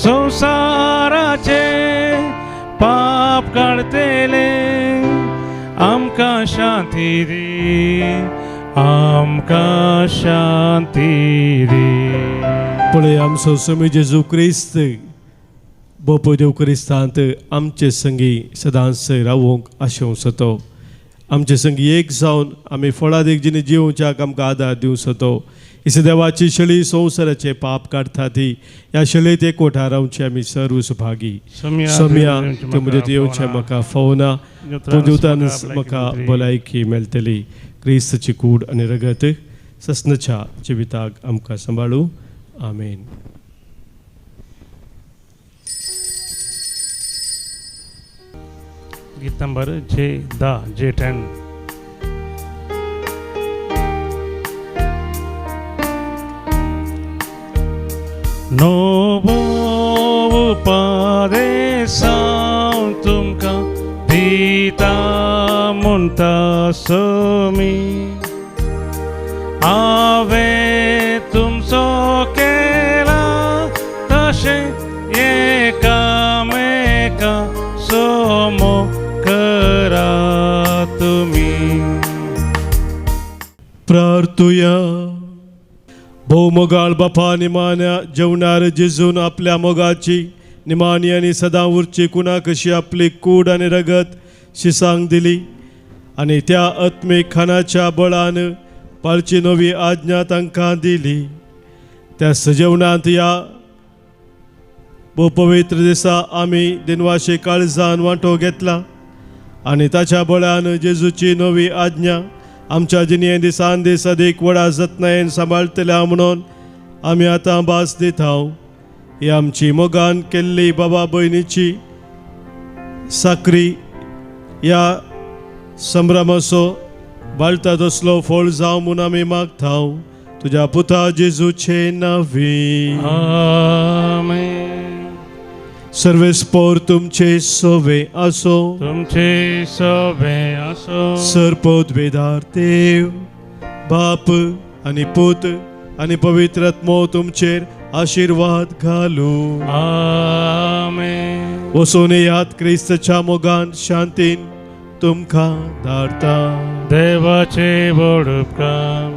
संसाराचे पाप काढतेले आमका शांती दे आमका शांती दे. पळय आमचो स्वामी जेजू क्रिस्त बापू देव क्रिस्तांत आमचे संगी सदांच रावूंक आशेवंक आमचे संगी एक जावन आमी फळां देखजीने जिवच्याक आमकां आदार दिवंक सोदतो. इस देवाची शेळी संवसाराचे पाप काढता ती ह्या शेळयेत एकवटा रावचे आमी सर्व सुभागी. सोम्या ते मदत येवचे म्हाका फोवना दिवतान म्हाका भलायकी मेळटली. क्रिस्ताची कूड आनी रगत ससनच्या जिविताक आमकां सांबाळू. आमेन. गीत नंबर J10. नोबो उपदेशां तुमकां दिता म्हणटा सोमी हांवें तुमचो केला तशें एकामेका सोमो करा तुमी. प्रार्थुया. भोवमोगाळ बापा निमाण्या जेवणार जेजून आपल्या मोगाची निमाणी आनी सदां उरची कुणा कशी आपली कूड आनी रगत शिसांक दिली आनी त्या आत्मीक खानाच्या बळान पाळची नवी आज्ञा तांकां दिली. त्या सजेवणांत या पवित्र दिसा आमी दिनवाशे काळजान वांटो घेतला आनी ताच्या बळान जेजूची नवी आज्ञा आमच्या जिणे दिसान दीस अदीक व्हडा जतनायेन सांबाळटल्या म्हणून आमी आतां भास दिता. ही आमची मोगान केल्ली बाबा भयणीची साकरी ह्या संभ्रमाचो बाळटा तसलो फळ जावं म्हूण आमी मागता तुज्या पुता जेजूचे नांवी. आमेन. सर्वेस्पोर तुमचे सोवे आसो. तुमचे सोवे आसो. सर्पोद्वेदार देव बाप आनी पूत आनी पवित्र आत्मो तुमचेर आशीर्वाद घालू. आमेन. वचून येयात क्रिस्ताच्या मोगान शांतीन तुमकां धाडटा. देवाचे व्हड उपकार.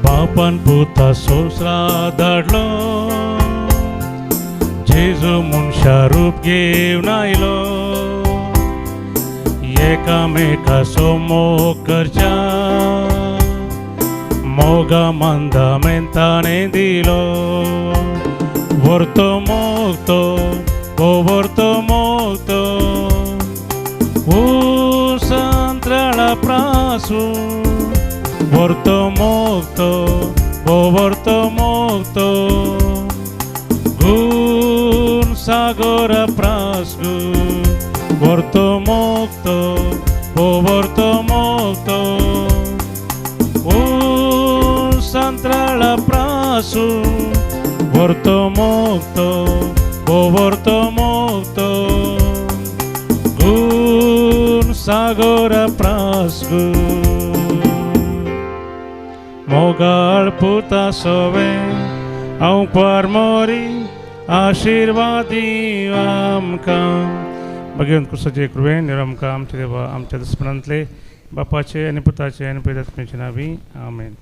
बापान पुता सोसरा धाडलो जेजू मनशा रूप घेवन आयलो एकामेका सोमोग करच्या मोगा मांदामेंताने दिलो. व्हरतो मोगतो व्हरतो मोगतो संत्राळा प्रासू व्हरतो मोगतो व्हरतो मोगतो गून सागोर प्रासू व्हरतो मोगतो व्हरतो मोगतो संत्राळा प्रासू व्हरतो मोगतो व्हरतो मोगतो गून सागोर प्रासू. मोगाळ पुता सोवे हांव परमोरी आशिर्वादी आमकां भगवंत कृष्णाचे कृपेन आमकां आमचे देवा आमच्या दुस्मनांतले बापाचे आनी पुताचे आनी पवित्र आत्म्याचे नांवी आमेन.